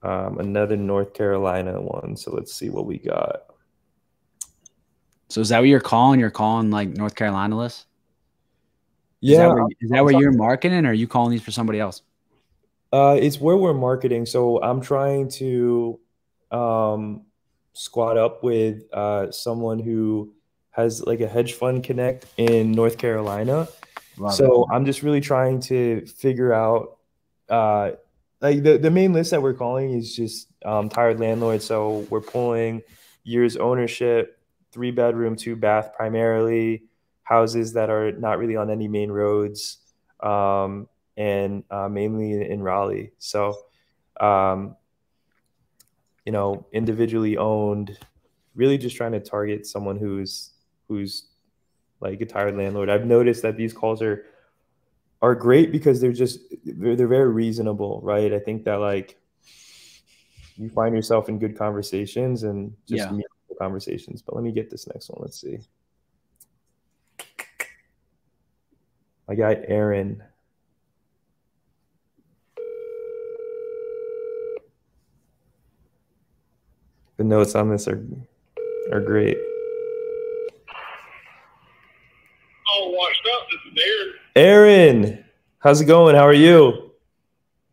Another North Carolina one. So let's see what we got. So is that what you're calling? You're calling like North Carolina list? Yeah. Is that where you're marketing, or are you calling these for somebody else? It's where we're marketing. So I'm trying to squad up with someone who has like a hedge fund connect in North Carolina. So I'm just really trying to figure out like the main list that we're calling is just tired landlords. So we're pulling years ownership, 3-bedroom, 2-bath primarily, houses that are not really on any main roads, and mainly in Raleigh. So, you know, individually owned, really just trying to target someone who's like a tired landlord. I've noticed that these calls are great because they're very reasonable, right? I think that like you find yourself in good conversations and just meaningful conversations. But let me get this next one. Let's see. My guy Aaron. The notes on this are great. All washed up. This is Aaron. Aaron, how's it going? How are you?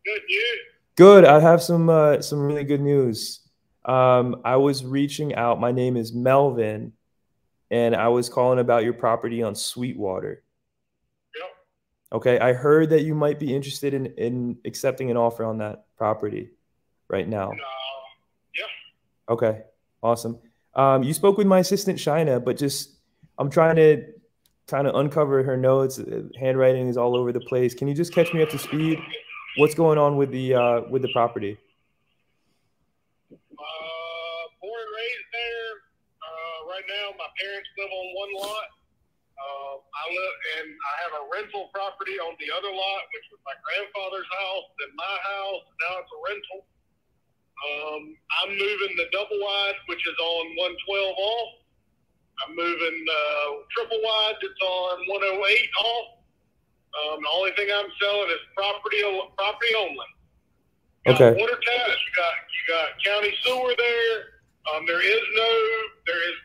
Good, you? Good. I have some really good news. I was reaching out. My name is Melvin, and I was calling about your property on Sweetwater. Yep. Okay. I heard that you might be interested in accepting an offer on that property right now. Yeah. Okay. Awesome. You spoke with my assistant Shina, but I'm trying to kind of uncover her notes. Handwriting is all over the place. Can you just catch me up to speed? What's going on with the property? Born and raised there. Right now, my parents live on one lot. I live, and I have a rental property on the other lot, which was my grandfather's house and my house. Now it's a rental. I'm moving the double wide, which is on 112 off. I'm moving triple wide that's on 108 off. The only thing I'm selling is property only. Okay. Water taps. You got county sewer there. There is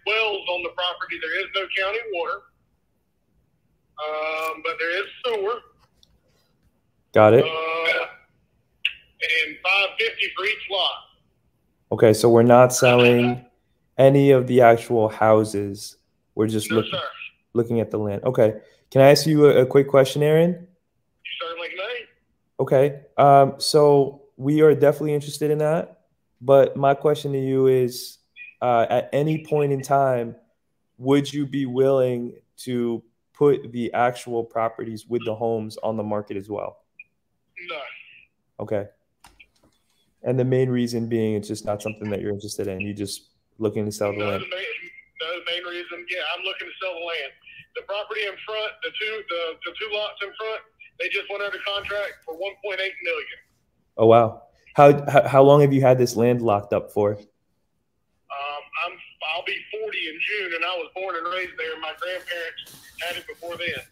wells on the property. There is no county water. But there is sewer. Got it. And $550 for each lot. Okay, so we're not selling any of the actual houses. We're just looking at the land. Okay. Can I ask you a quick question, Aaron? You certainly may. Okay. So we are definitely interested in that. But my question to you is, at any point in time, would you be willing to put the actual properties with the homes on the market as well? No. Okay. And the main reason being it's just not something that you're interested in. You're just looking to sell the land. The main reason, I'm looking to sell the land. The property in front, the two lots in front, they just went under contract for $1.8 million. Oh wow! How long have you had this land locked up for? I'll be 40 in June, and I was born and raised there. My grandparents had it before then.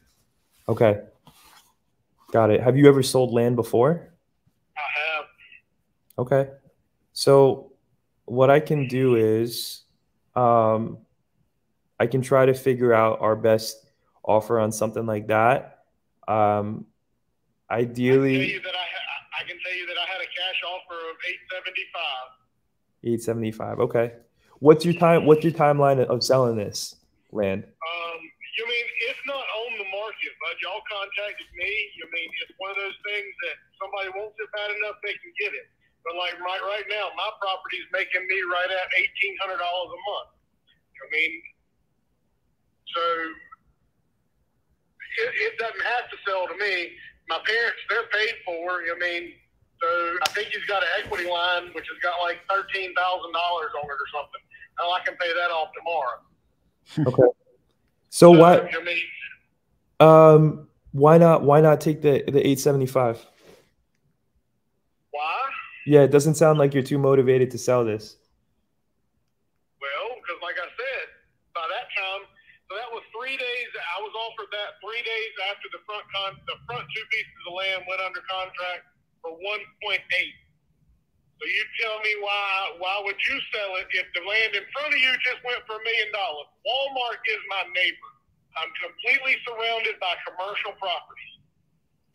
Okay, got it. Have you ever sold land before? I have. Okay, so what I can do is, I can try to figure out our best offer on something like that. Ideally, I can tell you that I had a cash offer of $875. $875. Okay. What's your timeline of selling this land? You mean it's not on the market, but y'all contacted me. I mean, it's one of those things that somebody wants it bad enough, they can get it. But like right now, my property's making me right at $1,800 a month. I mean, so it doesn't have to sell to me. My parents, they're paid for. I mean, so I think he's got an equity line which has got like $13,000 on it or something. Now I can pay that off tomorrow. Okay. So what? I mean, why not take the 875? why? Yeah, it doesn't sound like you're too motivated to sell this. Well, because like I said, by that time, so that was 3 days. I was offered that 3 days after the front two pieces of land went under contract for 1.8. So you tell me why would you sell it if the land in front of you just went for $1 million? Walmart is my neighbor. I'm completely surrounded by commercial properties.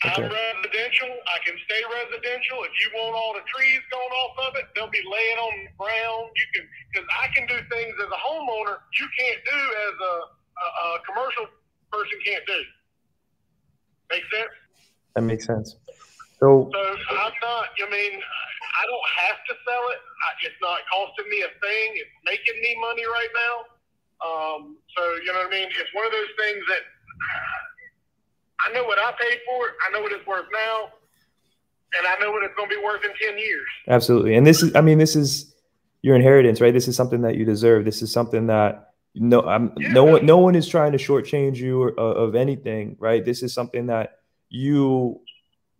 Okay. I'm residential. I can stay residential. If you want all the trees going off of it, they'll be laying on the ground. You can, because I can do things as a homeowner you can't do as a commercial person can't do. Make sense? That makes sense. So I'm not. I mean, I don't have to sell it. It's not costing me a thing. It's making me money right now. So you know what I mean. It's one of those things that I know what I paid for it. I know what it's worth now, and I know what it's going to be worth in 10 years. absolutely. And this is your inheritance, right? This is something that you deserve. This is something that no one is trying to shortchange you of anything, right? This is something that you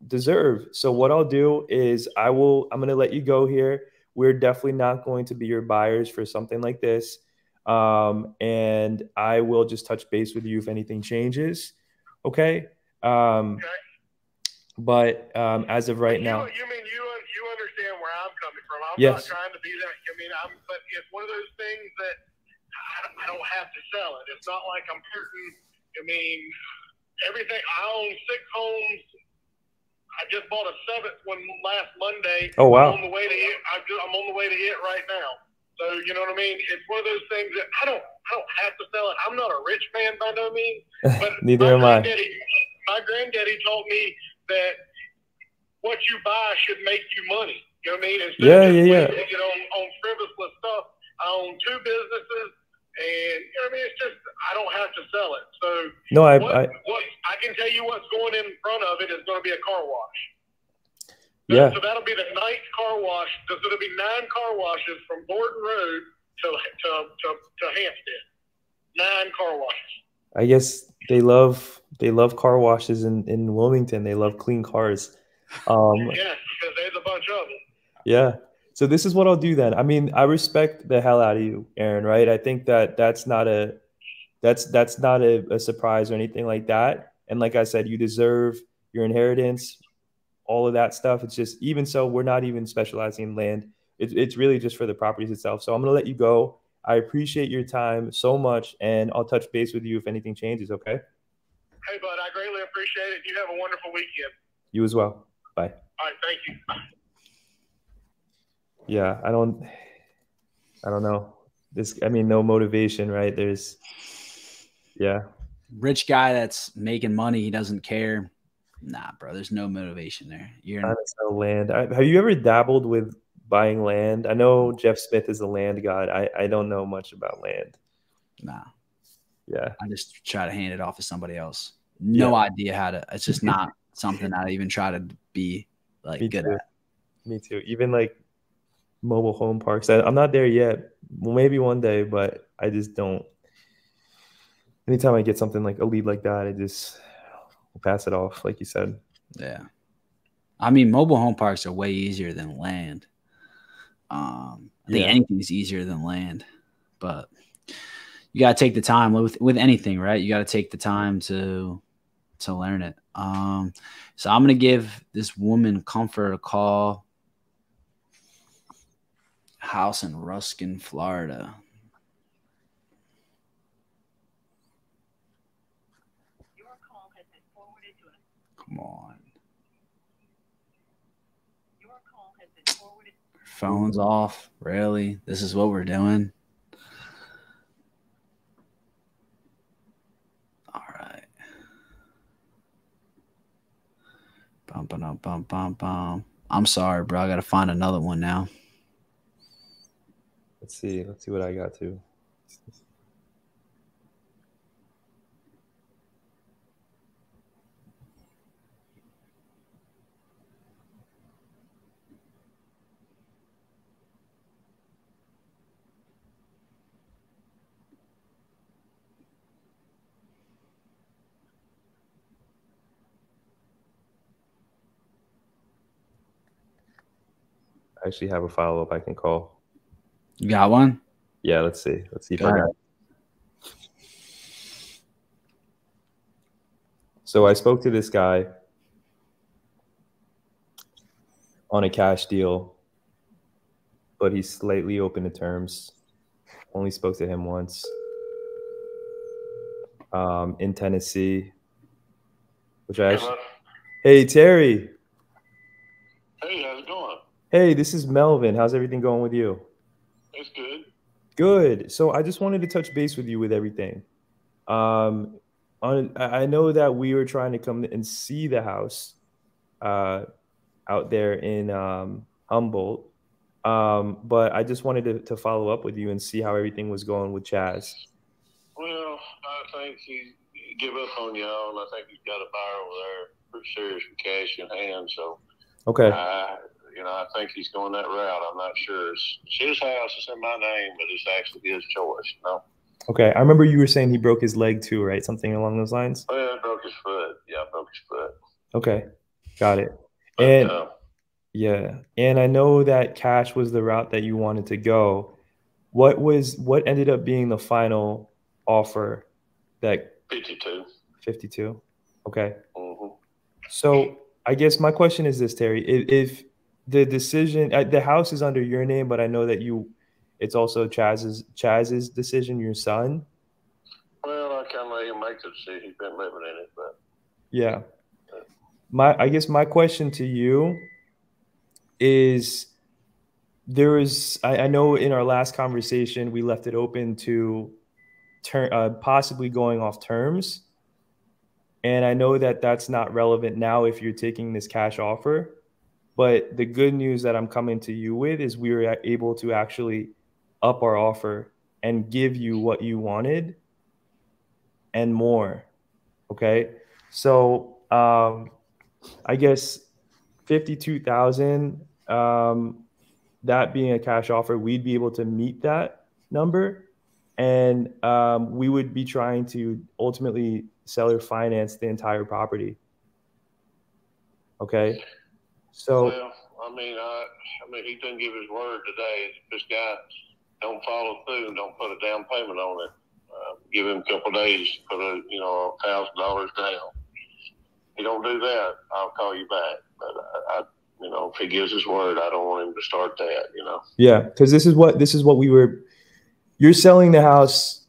deserve. So what I'll do is I'm going to let you go here. We're definitely not going to be your buyers for something like this. And I will just touch base with you if anything changes. Okay. Okay. But as of right now, you mean you understand where I'm coming from? I'm yes. not trying to be that. I mean, but it's one of those things that I don't have to sell it. It's not like I'm hurting. I mean, everything. I own 6 homes. I just bought a 7th one last Monday. Oh wow! I'm on the way to it. I'm on the way to it right now. So you know what I mean. It's one of those things that I don't have to sell it. I'm not a rich man by no means. But Neither am I. My granddaddy told me that what you buy should make you money. You know what I mean? Instead of wasting it on frivolous stuff. I own 2 businesses, and you know what I mean. It's just I don't have to sell it. So no, I can tell you what's going in front of it is going to be a car wash. Yeah. So that'll be the 9th car wash. There's going to be 9 car washes from Gordon Road to Hampstead. 9 car washes. I guess they love car washes in Wilmington. They love clean cars. Yeah, because there's a bunch of them. Yeah. So this is what I'll do then. I mean, I respect the hell out of you, Aaron, right? I think that's not a surprise or anything like that. And like I said, you deserve your inheritance, all of that stuff. It's just, even so, we're not even specializing in land. It's really just for the properties itself. So I'm going to let you go. I appreciate your time so much, and I'll touch base with you if anything changes, okay? Hey, bud, I greatly appreciate it. You have a wonderful weekend. You as well. Bye. All right, thank you. Yeah, I don't know. No motivation, right? Rich guy that's making money, he doesn't care. Nah, bro, there's no motivation there. You're trying to sell land. Have you ever dabbled with buying land? I know Jeff Smith is a land god. I don't know much about land. Nah. Yeah. I just try to hand it off to somebody else. No idea how to. It's just not something I even try to be good at. Me too. Even like mobile home parks. I'm not there yet. Well, maybe one day, but I just don't. Anytime I get something like a lead like that, I just pass it off, like you said. Yeah. I mean, mobile home parks are way easier than land. I think anything's easier than land, but you got to take the time with anything, right? You got to take the time to learn it. So I'm going to give this woman Comfort a call. House in Ruskin, Florida. Your call has been forwarded to a... Come on. Your call has been forwarded. Phone's off. Really? This is what we're doing? All right. Bum, bum, bum, bum, bum. I'm sorry, bro. I got to find another one now. Let's see what I got too. I actually have a follow-up I can call. You got one? Yeah, let's see. Let's see if Go I got ahead. it. So I spoke to this guy on a cash deal, but he's slightly open to terms. Only spoke to him once. In Tennessee, which I actually. Hey, Terry. Hey, how's it going? Hey, this is Melvin. How's everything going with you? It's good. Good. So I just wanted to touch base with you with everything. I know that we were trying to come and see the house out there in Humboldt, but I just wanted to follow up with you and see how everything was going with Chaz. Well, I think he give up on y'all, and I think he's got a buyer over there pretty serious with cash in hand. So, Okay. I think he's going that route. I'm not sure. It's his house. It's in my name, but it's actually his choice. Okay. I remember you were saying he broke his leg too, right? Something along those lines. Well, broke his foot. Yeah, broke his foot. Okay. Got it. But, And yeah, and I know that cash was the route that you wanted to go. What ended up being the final offer? That 52. 52. Okay. Mm-hmm. So I guess my question is this, Terry: if the decision, the house is under your name, but I know that it's also Chaz's decision, your son. Well, I can't let him make the decision. He's been living in it, but yeah. I guess my question to you is, I know in our last conversation we left it open to possibly going off terms, and I know that that's not relevant now if you're taking this cash offer. But the good news that I'm coming to you with is we were able to actually up our offer and give you what you wanted and more. Okay. So I guess 52,000, that being a cash offer, we'd be able to meet that number. And we would be trying to ultimately seller finance the entire property. Okay. So, well, I mean, he didn't give his word today. If this guy don't follow through and don't put a down payment on it, give him a couple of days, put $1,000 down. If he don't do that, I'll call you back. But if he gives his word, I don't want him to start that. Yeah, because this is what we were. You're selling the house.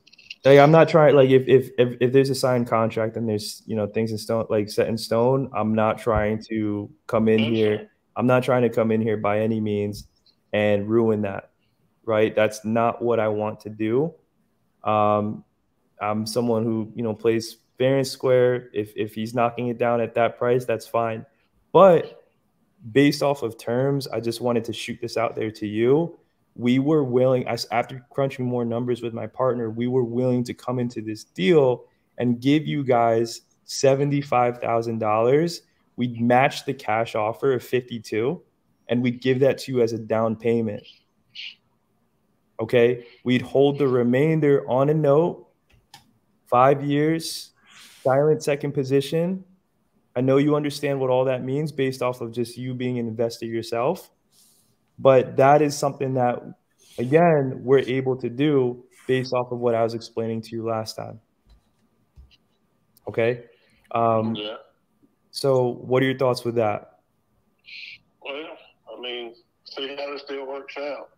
Like, I'm not trying. Like, if there's a signed contract and there's things in stone, like set in stone, I'm not trying to come in here. I'm not trying to come in here by any means and ruin that. Right? That's not what I want to do. I'm someone who plays fair and square. If he's knocking it down at that price, that's fine. But based off of terms, I just wanted to shoot this out there to you. We were willing, after crunching more numbers with my partner, we were willing to come into this deal and give you guys $75,000. We'd match the cash offer of 52, and we'd give that to you as a down payment. Okay, we'd hold the remainder on a note, 5 years, silent second position. I know you understand what all that means based off of just you being an investor yourself. But that is something that, again, we're able to do based off of what I was explaining to you last time. Okay? Yeah. So what are your thoughts with that? Well, I mean, see how this deal works out.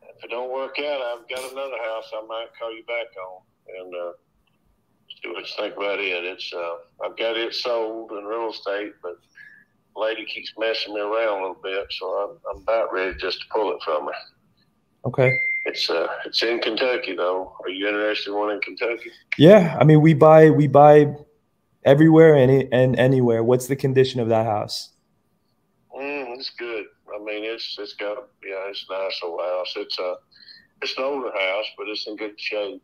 If it don't work out, I've got another house I might call you back on and see what you think about it. It's I've got it sold in real estate, but lady keeps messing me around a little bit, so I'm about ready just to pull it from her. Okay. It's in Kentucky though. Are you interested in one in Kentucky? Yeah, I mean we buy Everywhere and anywhere. What's the condition of that house? It's good. I mean, it's got it's a nice old house. It's an older house, but it's in good shape.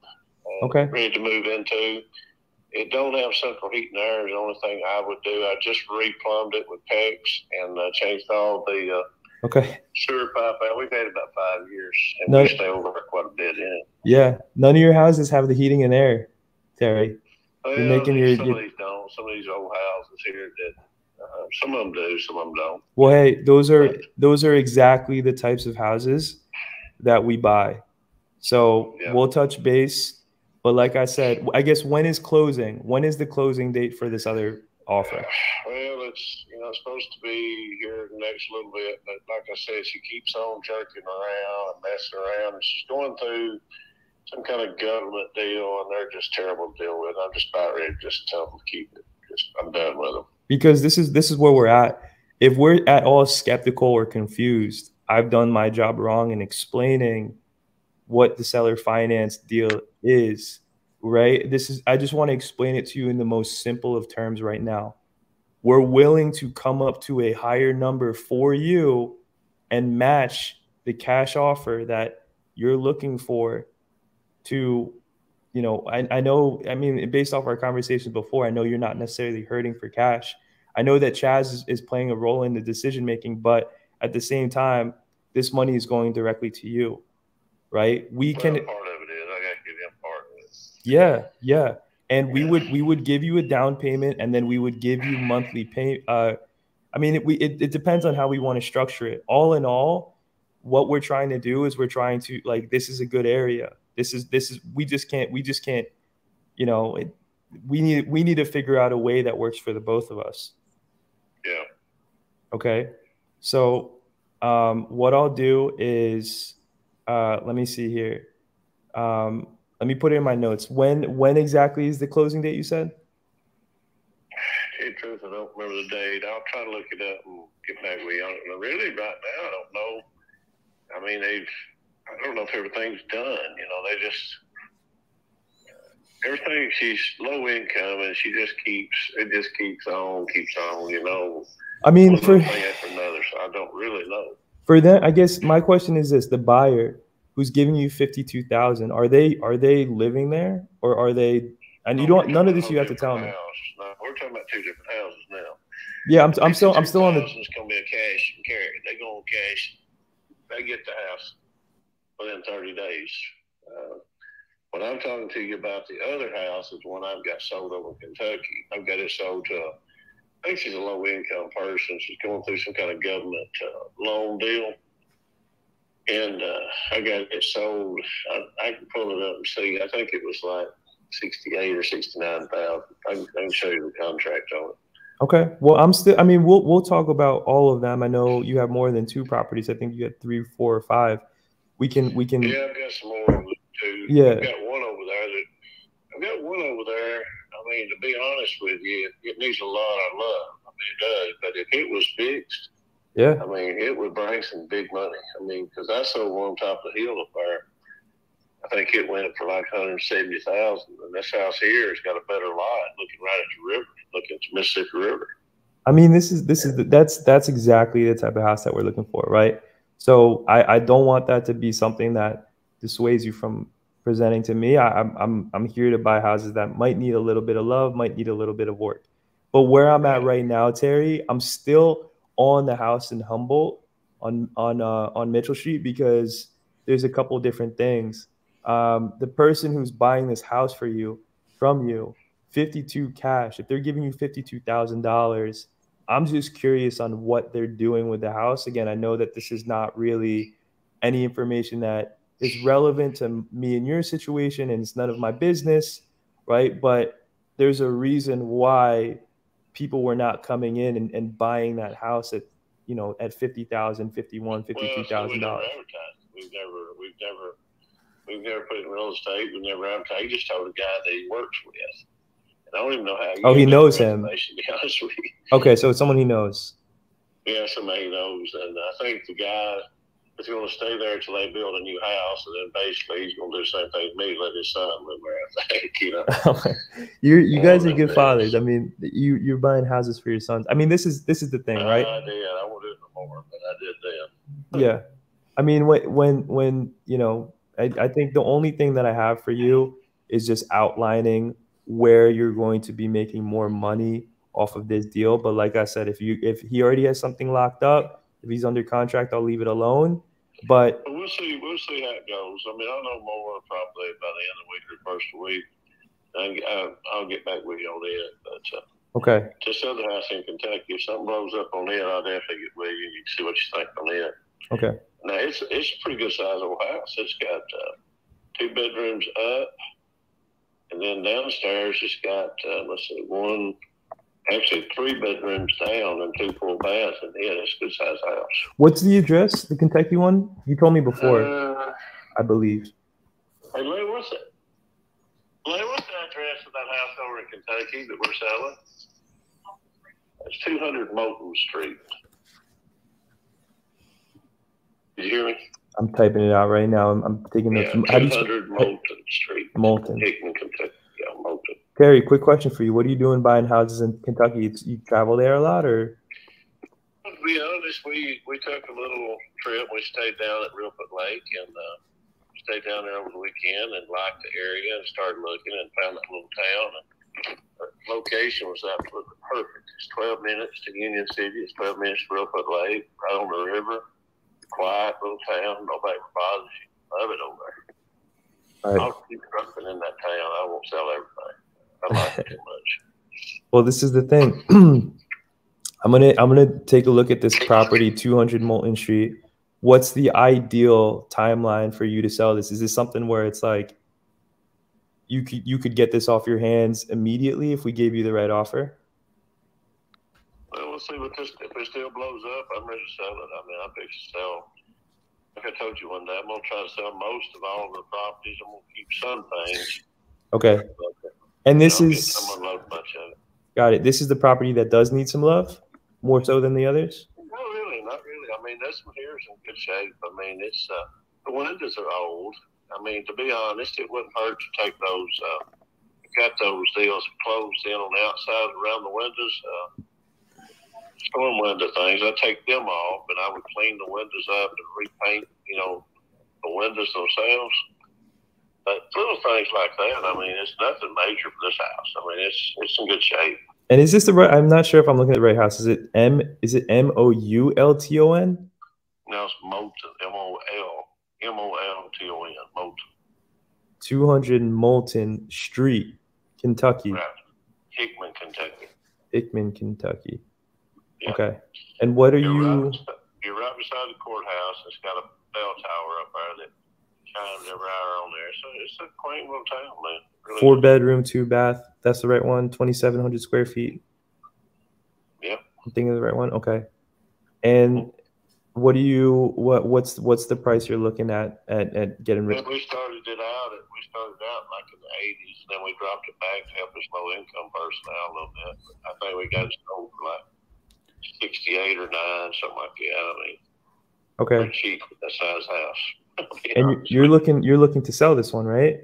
Okay. Ready to move into. It don't have central heat and air. Is the only thing I would do. I just replumbed it with PEX and changed all the sewer pipe out. We've had it about 5 years, and we stay over quite a bit in it. Yeah. None of your houses have the heating and air, Terry. Well, You're making some of these don't. Some of these old houses here that some of them do, some of them don't. Well, hey, those are exactly the types of houses that we buy. So we'll touch base. But like I said, I guess when is closing? When is the closing date for this other offer? Well, it's supposed to be here next little bit, but like I said, she keeps on jerking around and messing around, and she's going through some kind of government deal, and they're just terrible to deal with. I'm just about ready to just tell them to keep it. I'm done with them. Because this is where we're at. If we're at all skeptical or confused, I've done my job wrong in explaining what the seller finance deal is, right? I just want to explain it to you in the most simple of terms right now. We're willing to come up to a higher number for you and match the cash offer that you're looking for to, I know, I mean, based off our conversations before, I know you're not necessarily hurting for cash. I know that Chaz is playing a role in the decision-making, but at the same time, this money is going directly to you. Right? Part of it is I got to give him part of it. Yeah. And we would give you a down payment, and then we would give you monthly pay. I mean, it depends on how we want to structure it. All in all, what we're trying to do is we're trying to, like, this is a good area. This is we just can't. We need to figure out a way that works for the both of us. Yeah. Okay. So what I'll do is. Let me see here. Let me put it in my notes. When exactly is the closing date you said? In truth, I don't remember the date. I'll try to look it up and get back with you on it. Really, right now, I don't know. I mean, I don't know if everything's done. They just everything. She's low income, and it just keeps on. I mean, one thing after another. So I don't really know. For them, I guess my question is this: the buyer who's giving you $52,000, are they living there, or are they? And you don't. None of this you have to tell me. No, we're talking about two different houses now. Yeah, I'm still on the. It's gonna be a cash and carry. They go on cash. They get the house within 30 days. When I'm talking to you about the other house, is one I've got sold over in Kentucky. I've got it sold to. I think she's a low-income person. She's going through some kind of government loan deal. And I got it sold. I can pull it up and see. I think it was like $68,000 or $69,000. I can show you the contract on it. Okay. Well, we'll talk about all of them. I know you have more than 2 properties. I think you got 3, 4, or 5. We can. Yeah, I've got some more too. Yeah. I've got one over there. I mean, to be honest with you, it needs a lot of love. I mean, it does. But if it was fixed, yeah, I mean, it would bring some big money. I mean, because I sold one on top of the hill up there. I think it went up for like $170,000. And this house here has got a better lot, looking right at the river, looking at the Mississippi River. I mean, that's exactly the type of house that we're looking for, right? So I don't want that to be something that dissuades you from presenting to me. I'm here to buy houses that might need a little bit of love, might need a little bit of work. But where I'm at right now, Terry, I'm still on the house in Humboldt on Mitchell Street, because there's a couple different things. The person who's buying this house from you, 52 cash. If they're giving you $52,000, I'm just curious on what they're doing with the house. Again, I know that this is not really any information that is relevant to me and your situation, and it's none of my business, right? But there's a reason why people were not coming in and buying that house at $50,000, $51,000, $52,000. We've never put it in real estate. We've never advertised. He just told a guy that he works with. And I don't even know how. Oh, he knows him. To be honest with you. Okay, so it's someone he knows. Yeah, somebody he knows, and I think the guy It's going to stay there until they build a new house, and then basically he's going to do the same thing to me, let his son live there. You know, you guys are good fathers. I mean, you're buying houses for your sons. I mean, this is the thing, right? I did. I won't do it no more, but I did then. Yeah, I mean, when you know, I think the only thing that I have for you is just outlining where you're going to be making more money off of this deal. But like I said, if he already has something locked up, if he's under contract, I'll leave it alone. But we'll see how it goes. I mean, I'll know more probably by the end of the week or first of the week. And I'll get back with you on it. But okay. This other house in Kentucky, if something blows up on it, I'll definitely get with you. You can see what you think on it. Okay. Now it's a pretty good size old house. It's got 2 bedrooms up, and then downstairs it's got actually 3 bedrooms down and 2 full baths. And yeah, it's a good size house. What's the address? The Kentucky one? You told me before, I believe. Hey, Lou, what's the address of that house over in Kentucky that we're selling? It's 200 Moulton Street. Did you hear me? I'm typing it out right now. I'm taking notes. 200 Moulton Street. Moulton. Hickman, Kentucky. Yeah, Moulton. Gary, quick question for you. What are you doing buying houses in Kentucky? You travel there a lot, or? To be honest, we took a little trip. We stayed down at Real Foot Lake and stayed down there over the weekend and liked the area and started looking and found that little town. And the location was absolutely perfect. It's 12 minutes to Union City. It's 12 minutes to Real Foot Lake, right on the river. Quiet little town. Nobody bothers you. Love it over there. All right. I'll keep something in that town. I won't sell everything. I like it too much. Well, this is the thing. I'm gonna take a look at this property, 200 Moulton Street. What's the ideal timeline for you to sell this? Is this something where it's like you could get this off your hands immediately if we gave you the right offer? Well, we'll see what if it still blows up. I'm ready to sell it. I mean, I'm ready to sell. Like I told you one day, I'm gonna try to sell most of all of the properties. I'm gonna keep some things. Okay. And this is I'm gonna load a bunch of it. Got it. This is the property that does need some love, more so than the others. No, really, not really. I mean, this one here is in good shape. I mean, it's the windows are old. I mean, to be honest, it wouldn't hurt to take those. Got those deals closed in on the outside around the windows. Storm window things. I take them off, and I would clean the windows up and repaint. You know, the windows themselves. But little things like that. I mean, it's nothing major for this house. I mean, it's in good shape. And is this the right? I'm not sure if I'm looking at the right house. Is it Moulton? No, it's Moulton. Moulton. Moulton. 200 Moulton Street, Kentucky. Right. Hickman, Kentucky. Hickman, Kentucky. Yeah. Okay. And what are you? You're right beside the courthouse. It's got a bell tower up there that shines every hour on there. So it's a quaint little town, man. Really 4 bedroom, 2 bath. That's the right one. 2,700 square feet. Yep. I'm thinking of the right one. Okay. And what's the price you're looking at getting rid of? We started out like in the 80s, and then we dropped it back to help this low income person out a little bit. I think we got it sold for like 68 or 9, something like that. I mean, okay. Pretty cheap for that size house. And you're looking to sell this one, right?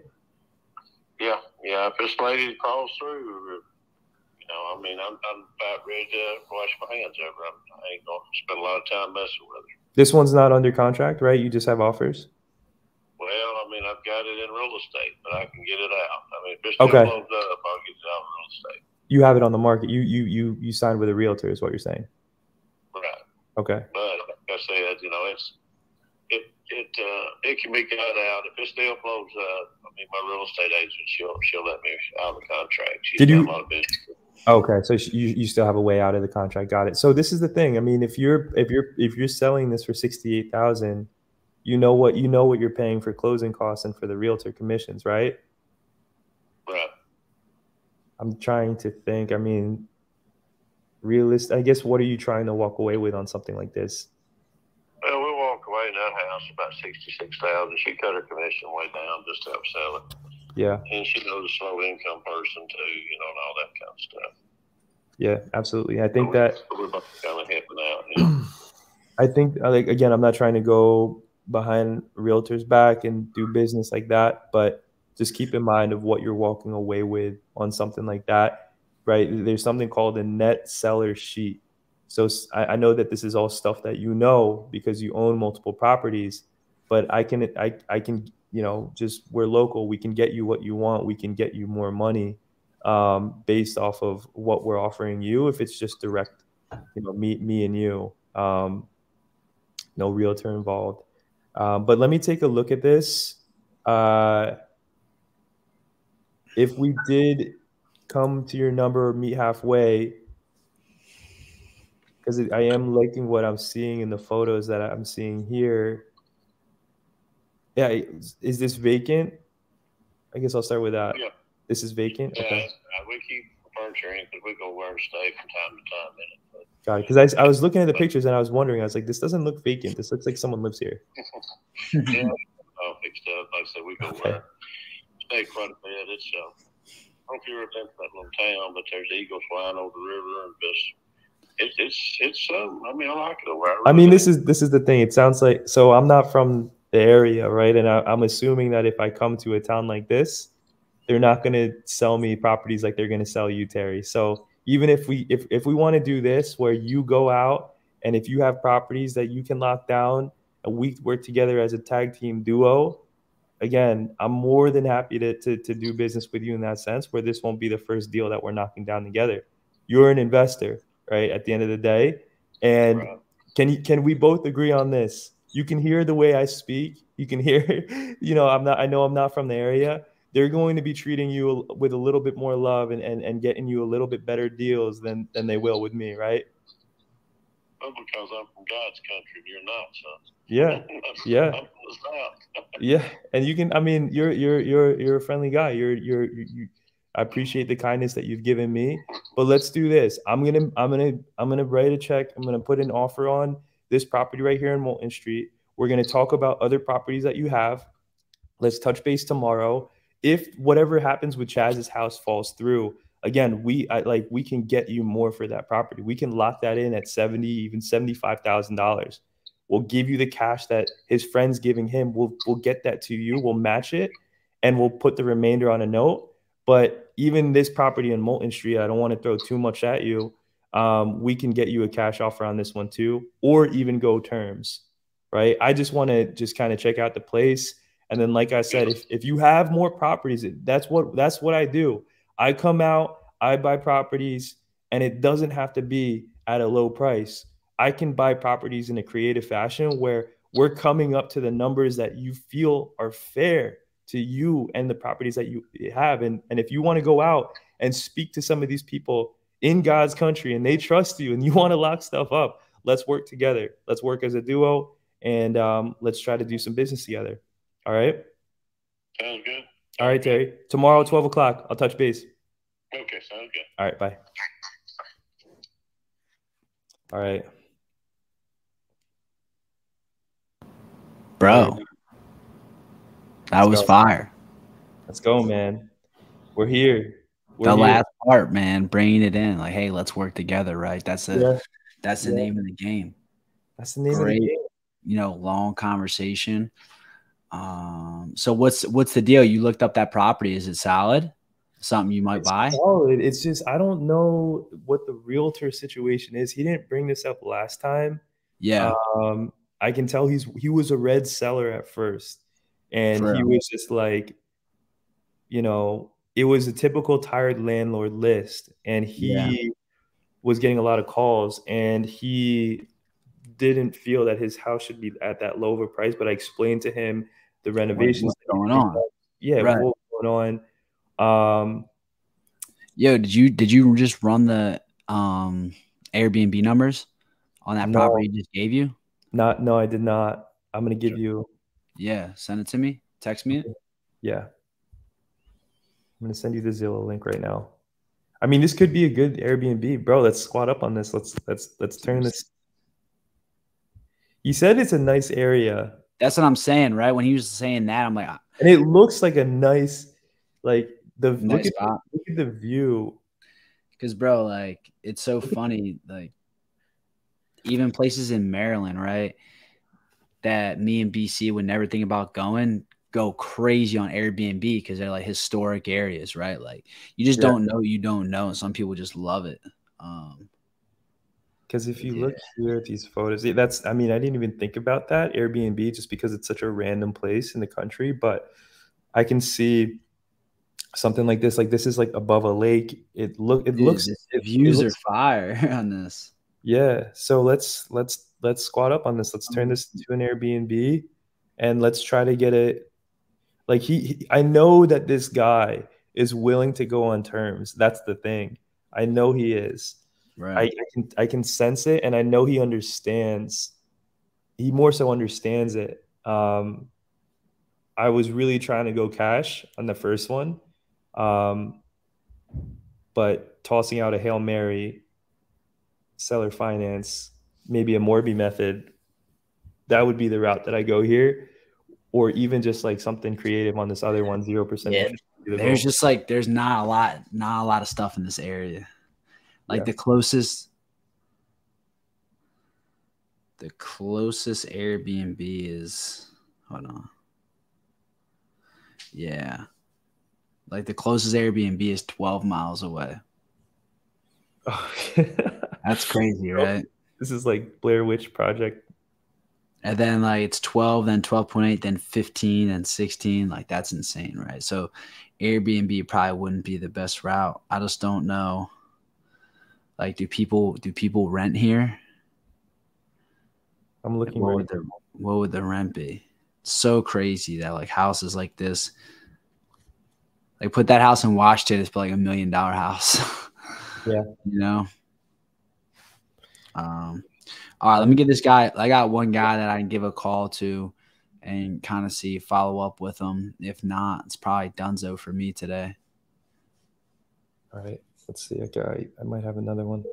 Yeah. If this lady crawls through, you know, I mean, I'm about ready to wash my hands over. I ain't gonna spend a lot of time messing with her. This one's not under contract, right? You just have offers. Well, I mean, I've got it in real estate, but I can get it out. I mean, if it still blows up, I'll get it out in real estate. You have it on the market. You signed with a realtor, is what you're saying. Right. Okay. But like I said, you know, it can be got out. If it still blows up, I mean, my real estate agent, she'll let me out of the contract. She's got a lot of business. Okay, so you still have a way out of the contract. Got it. So this is the thing. I mean, if you're selling this for $68,000, you know what you're paying for closing costs and for the realtor commissions, right? Right. I'm trying to think. I mean, I guess, what are you trying to walk away with on something like this? Well, we'll walk away in that house about $66,000. She cut her commission way down just to help sell it. Yeah. And she knows a slow income person too, you know, and all that kind of stuff. Yeah, absolutely. I think that we're both kind of helping out. You know? I think, like, again, I'm not trying to go behind realtors' back and do business like that, but just keep in mind of what you're walking away with on something like that, right? There's something called a net seller sheet. So I know that this is all stuff that you know because you own multiple properties, but I can, you know, just we're local. We can get you what you want. We can get you more money based off of what we're offering you. If it's just direct, you know, me and you. No realtor involved. But let me take a look at this. If we did come to your number or meet halfway, because I am liking what I'm seeing in the photos that I'm seeing here. Yeah, is this vacant? I guess I'll start with that. Yeah. This is vacant? Yeah, okay. We keep furniture in because we go where to stay from time to time in it. Got it. Because I was looking at the pictures and I was wondering, I was like, this doesn't look vacant. This looks like someone lives here. Yeah, all fixed up. Like I said, we go where stay quite a bit. It's I don't know if you've ever been to that little town, but there's eagles flying over the river and just it's I mean, I like it over there. I mean, this is the thing. It sounds like, so I'm not from the area, right? And I'm assuming that if I come to a town like this, they're not going to sell me properties like they're going to sell you, Terry. So even if we want to do this where you go out and if you have properties that you can lock down and we work together as a tag team duo, again, I'm more than happy to do business with you in that sense, where this won't be the first deal that we're knocking down together. You're an investor, right? At the end of the day. And can we both agree on this? You can hear the way I speak. You can hear, you know, I know I'm not from the area. They're going to be treating you with a little bit more love and getting you a little bit better deals than they will with me, right? Well, because I'm from God's country and you're not, son. Yeah. Yeah. Yeah. And you can, I mean, you're a friendly guy. I appreciate the kindness that you've given me, but let's do this. I'm gonna write a check. I'm gonna put an offer on this property right here in Moulton Street. We're gonna talk about other properties that you have. Let's touch base tomorrow. If whatever happens with Chaz's house falls through, again, we can get you more for that property. We can lock that in at $70,000, even $75,000. We'll give you the cash that his friend's giving him. We'll get that to you. We'll match it, and we'll put the remainder on a note. But even this property in Moulton Street, I don't want to throw too much at you. We can get you a cash offer on this one too, or even go terms, right? I just want to just kind of check out the place. And then, like I said, if you have more properties, that's what I do. I come out, I buy properties, and it doesn't have to be at a low price. I can buy properties in a creative fashion where we're coming up to the numbers that you feel are fair to you and the properties that you have. And if you want to go out and speak to some of these people in God's country and they trust you and you want to lock stuff up, let's work together. Let's work as a duo, and let's try to do some business together. All right? Sounds good. All right, Terry. Tomorrow, 12 o'clock, I'll touch base. Okay, sounds good. All right, bye. All right. Bro, that was fire. Let's go, man. We're here. The last part, man, bringing it in. Like, hey, let's work together, right? That's it. Yeah. That's the name of the game. That's the name of the game. You know, long conversation. So what's the deal? You looked up that property. Is it solid? Something you might buy? Solid. It's just, I don't know what the realtor situation is. He didn't bring this up last time. Yeah. I can tell he was a red seller at first, and he was just like, you know, it was a typical tired landlord list, and he was getting a lot of calls, and he didn't feel that his house should be at that low of a price. But I explained to him the renovations going on. Yeah, right. What's going on. Yo, did you just run the Airbnb numbers on that property he just gave you? No, I did not. I'm gonna give you. Yeah, send it to me. Text me it. Yeah, I'm gonna send you the Zillow link right now. I mean, this could be a good Airbnb, bro. Let's squat up on this. Let's turn this. You said it's a nice area. That's what I'm saying, right? When he was saying that, I'm like, and it looks like a nice, like nice look at the view. Because, bro, like, it's so funny. Like, even places in Maryland, right? That me and BC would never think about going, go crazy on Airbnb because they're like historic areas, right? Like you just don't know, you don't know. And some people just love it. Because if you look here at these photos, that's, I mean, I didn't even think about that Airbnb just because it's such a random place in the country, but I can see something like this. Like this is like above a lake. It looks views are fire on this. Yeah. So let's squat up on this. Let's turn this to an Airbnb and let's try to get it. Like I know that this guy is willing to go on terms. That's the thing. I know he is. Right. I can sense it, and I know he understands. He more so understands it. I was really trying to go cash on the first one, but tossing out a Hail Mary, seller finance, maybe a Morby method, that would be the route that I go here, or even just like something creative on this other one, 0%. Yeah, there's just like there's not a lot of stuff in this area. Like the closest Airbnb is, hold on. Yeah. Like the closest Airbnb is 12 miles away. Oh. That's crazy, right? This is like Blair Witch Project. And then like it's 12, then 12.8, then 15, and 16. Like that's insane, right? So Airbnb probably wouldn't be the best route. I just don't know. Like, do people rent here? I'm looking. Like, what would the rent be? It's so crazy that like houses like this, like put that house in Washington, it's like $1 million house. Yeah, you know. All right, let me get this guy. I got one guy that I can give a call to and kind of follow up with him. If not, it's probably donezo for me today. All right. Let's see. Okay, I might have another one.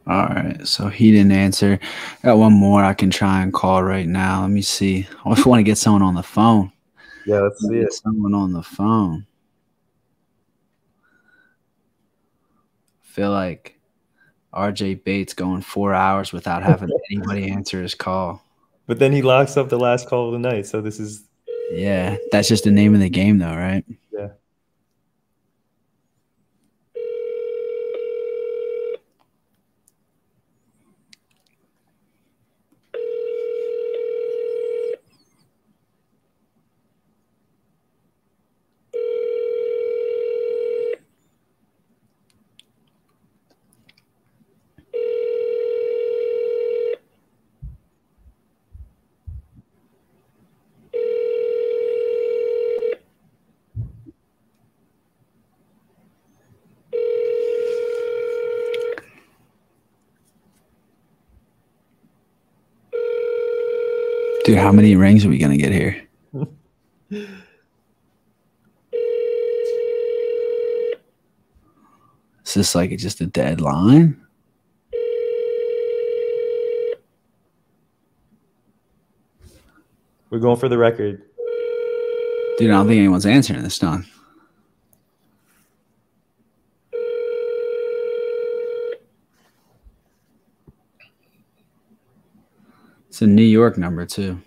All right, so he didn't answer. Got one more I can try and call right now. Let me see. I just want to get someone on the phone. Yeah, let's see it. Someone on the phone. I feel like RJ Bates going 4 hours without having anybody answer his call. But then he locks up the last call of the night. So this is. Yeah, that's just the name of the game, though, right? Yeah. Dude, how many rings are we going to get here? Is this like just a dead line? We're going for the record. Dude, I don't think anyone's answering this, Don. It's a New York number, too.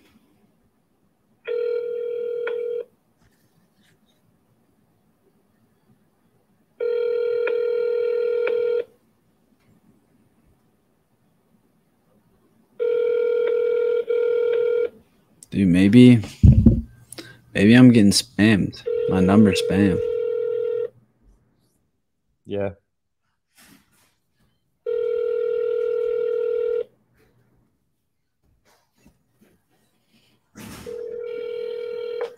Dude, maybe I'm getting spammed. My number's spam. Yeah.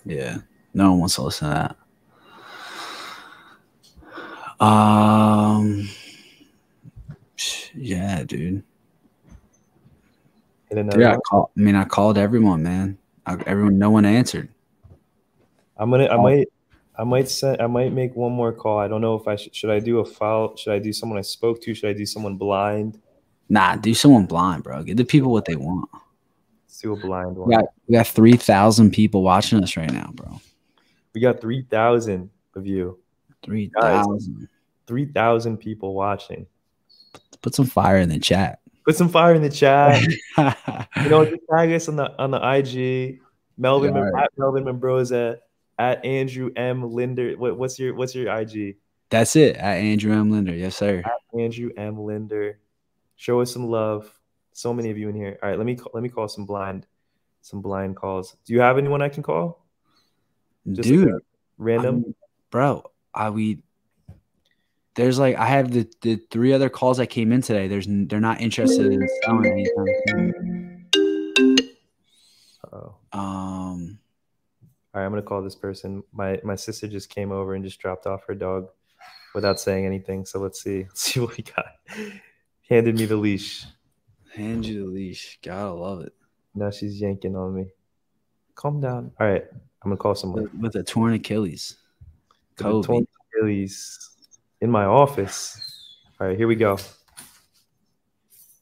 Yeah. No one wants to listen to that. Yeah, dude. Dude, I called everyone, man. No one answered. I might make one more call. I don't know if I should I do a foul? Should I do someone I spoke to? Should I do someone blind? Nah, do someone blind, bro. Give the people what they want. Let's do a blind one. We got 3,000 people watching us right now, bro. We got 3,000 of you. 3,000. 3,000 people watching. Put some fire in the chat. Put some fire in the chat. Just tag us on the IG. Melvin at Melvin Membroza, at Andrew M. Linder. What's your IG? That's it. At Andrew M. Linder. Yes, sir. At Andrew M. Linder. Show us some love. So many of you in here. All right, let me call some blind calls. Do you have anyone I can call? Just dude, like random, bro. There's like I have the 3 other calls that came in today. They're not interested in selling anytime soon. All right, I'm gonna call this person. My sister just came over and just dropped off her dog without saying anything. So let's see what we got. Handed me the leash. Hand you the leash. Gotta love it. Now she's yanking on me. Calm down. All right, I'm gonna call someone with a torn Achilles. Torn Achilles in my office. All right, here we go.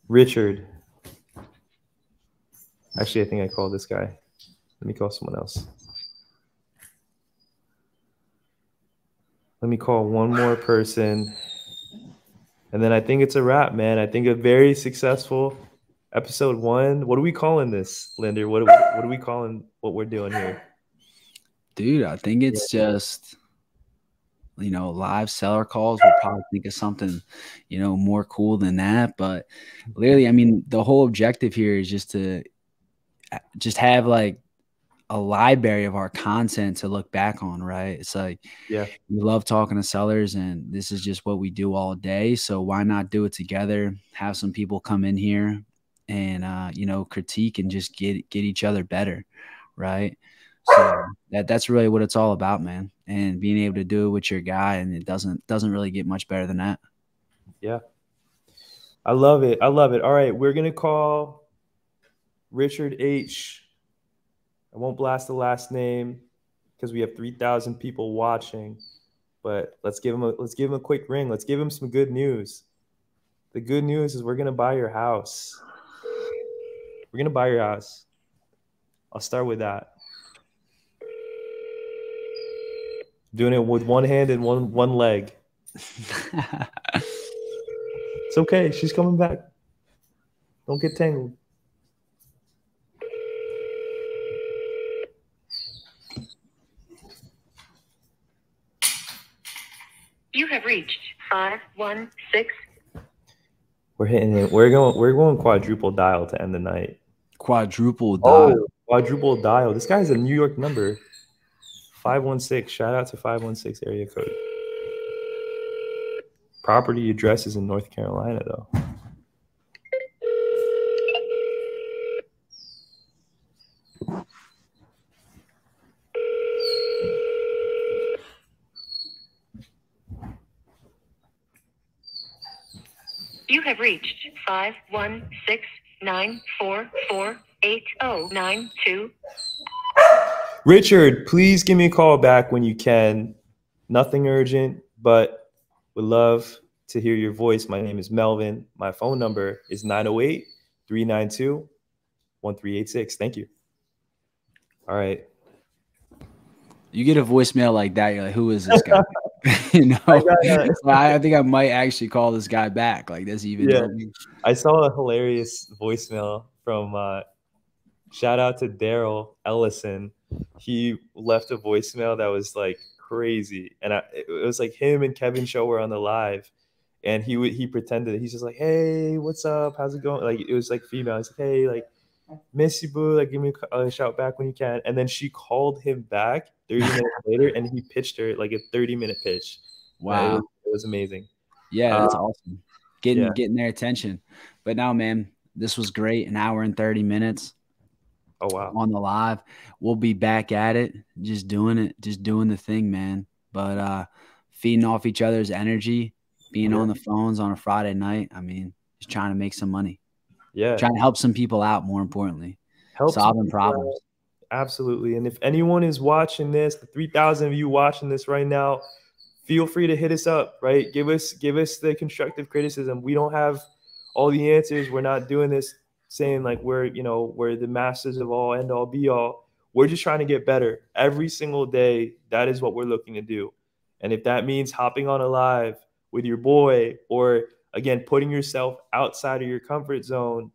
Richard. Actually, I think I called this guy. Let me call someone else. Let me call one more person. And then I think it's a wrap, man. I think a very successful episode 1. What are we calling this, Linder? What are we calling what we're doing here? Dude, I think it's just, live seller calls. We'll probably think of something, more cool than that. But literally, I mean, the whole objective here is just to have like a library of our content to look back on, right? It's like, we love talking to sellers, and this is just what we do all day. So why not do it together? Have some people come in here and critique and just get each other better, right? So that's really what it's all about, man. And being able to do it with your guy, and it doesn't really get much better than that. Yeah, I love it. All right, we're gonna call Richard H. I won't blast the last name because we have 3,000 people watching, but let's give him a quick ring. Let's give him some good news. The good news is we're gonna buy your house. We're gonna buy your house. I'll start with that. Doing it with one hand and one leg. It's okay. She's coming back. Don't get tangled. You have reached 516. We're hitting it. We're going quadruple dial to end the night. Quadruple dial. Oh, quadruple dial. This guy's a New York number. 516. Shout out to 516 area code. Property address is in North Carolina, though. You have reached 516-944-8092. Richard, please give me a call back when you can. Nothing urgent, but would love to hear your voice. My name is Melvin. My phone number is 908-392-1386. Thank you. All right. You get a voicemail like that, you're like, who is this guy? I think I might actually call this guy back. Like, does he even know me? I saw a hilarious voicemail from shout out to Daryl Ellison. He left a voicemail that was like crazy, and it was like him and Kevin Show were on the live, and he pretended he's just like, hey, what's up, how's it going? Like, it was like female. He's like, hey, like, miss you, boo. Like, give me a shout back when you can. And then she called him back 30 minutes later, and he pitched her like a 30-minute pitch. Wow. It was amazing. Yeah, that's awesome. Getting their attention. But now, man, this was great. An hour and 30 minutes. Oh, wow. On the live. We'll be back at it, just doing the thing, man. But feeding off each other's energy, being on the phones on a Friday night. I mean, just trying to make some money. Yeah. Trying to help some people out, more importantly. Solving problems. Absolutely. And if anyone is watching this, the 3,000 of you watching this right now, feel free to hit us up, right? Give us the constructive criticism. We don't have all the answers. We're not doing this saying like we're the masters of all, end all, be all. We're just trying to get better every single day. That is what we're looking to do. And if that means hopping on a live with your boy, or again, putting yourself outside of your comfort zone,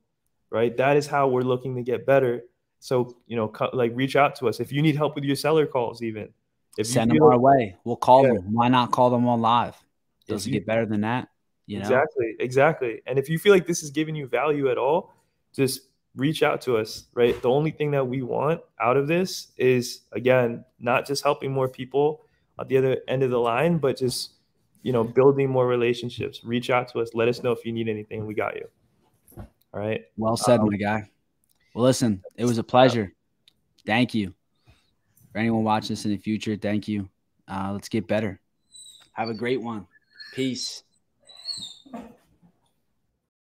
right? That is how we're looking to get better. So, like, reach out to us. If you need help with your seller calls, even. Send them our way. We'll call them. Why not call them on live? Does it get better than that? Exactly. And if you feel like this is giving you value at all, just reach out to us, right? The only thing that we want out of this is, again, not just helping more people at the other end of the line, but just, building more relationships. Reach out to us. Let us know if you need anything. We got you. All right. Well said, my guy. Well, listen, it was a pleasure. Thank you. For anyone watching this in the future, thank you. Let's get better. Have a great one. Peace.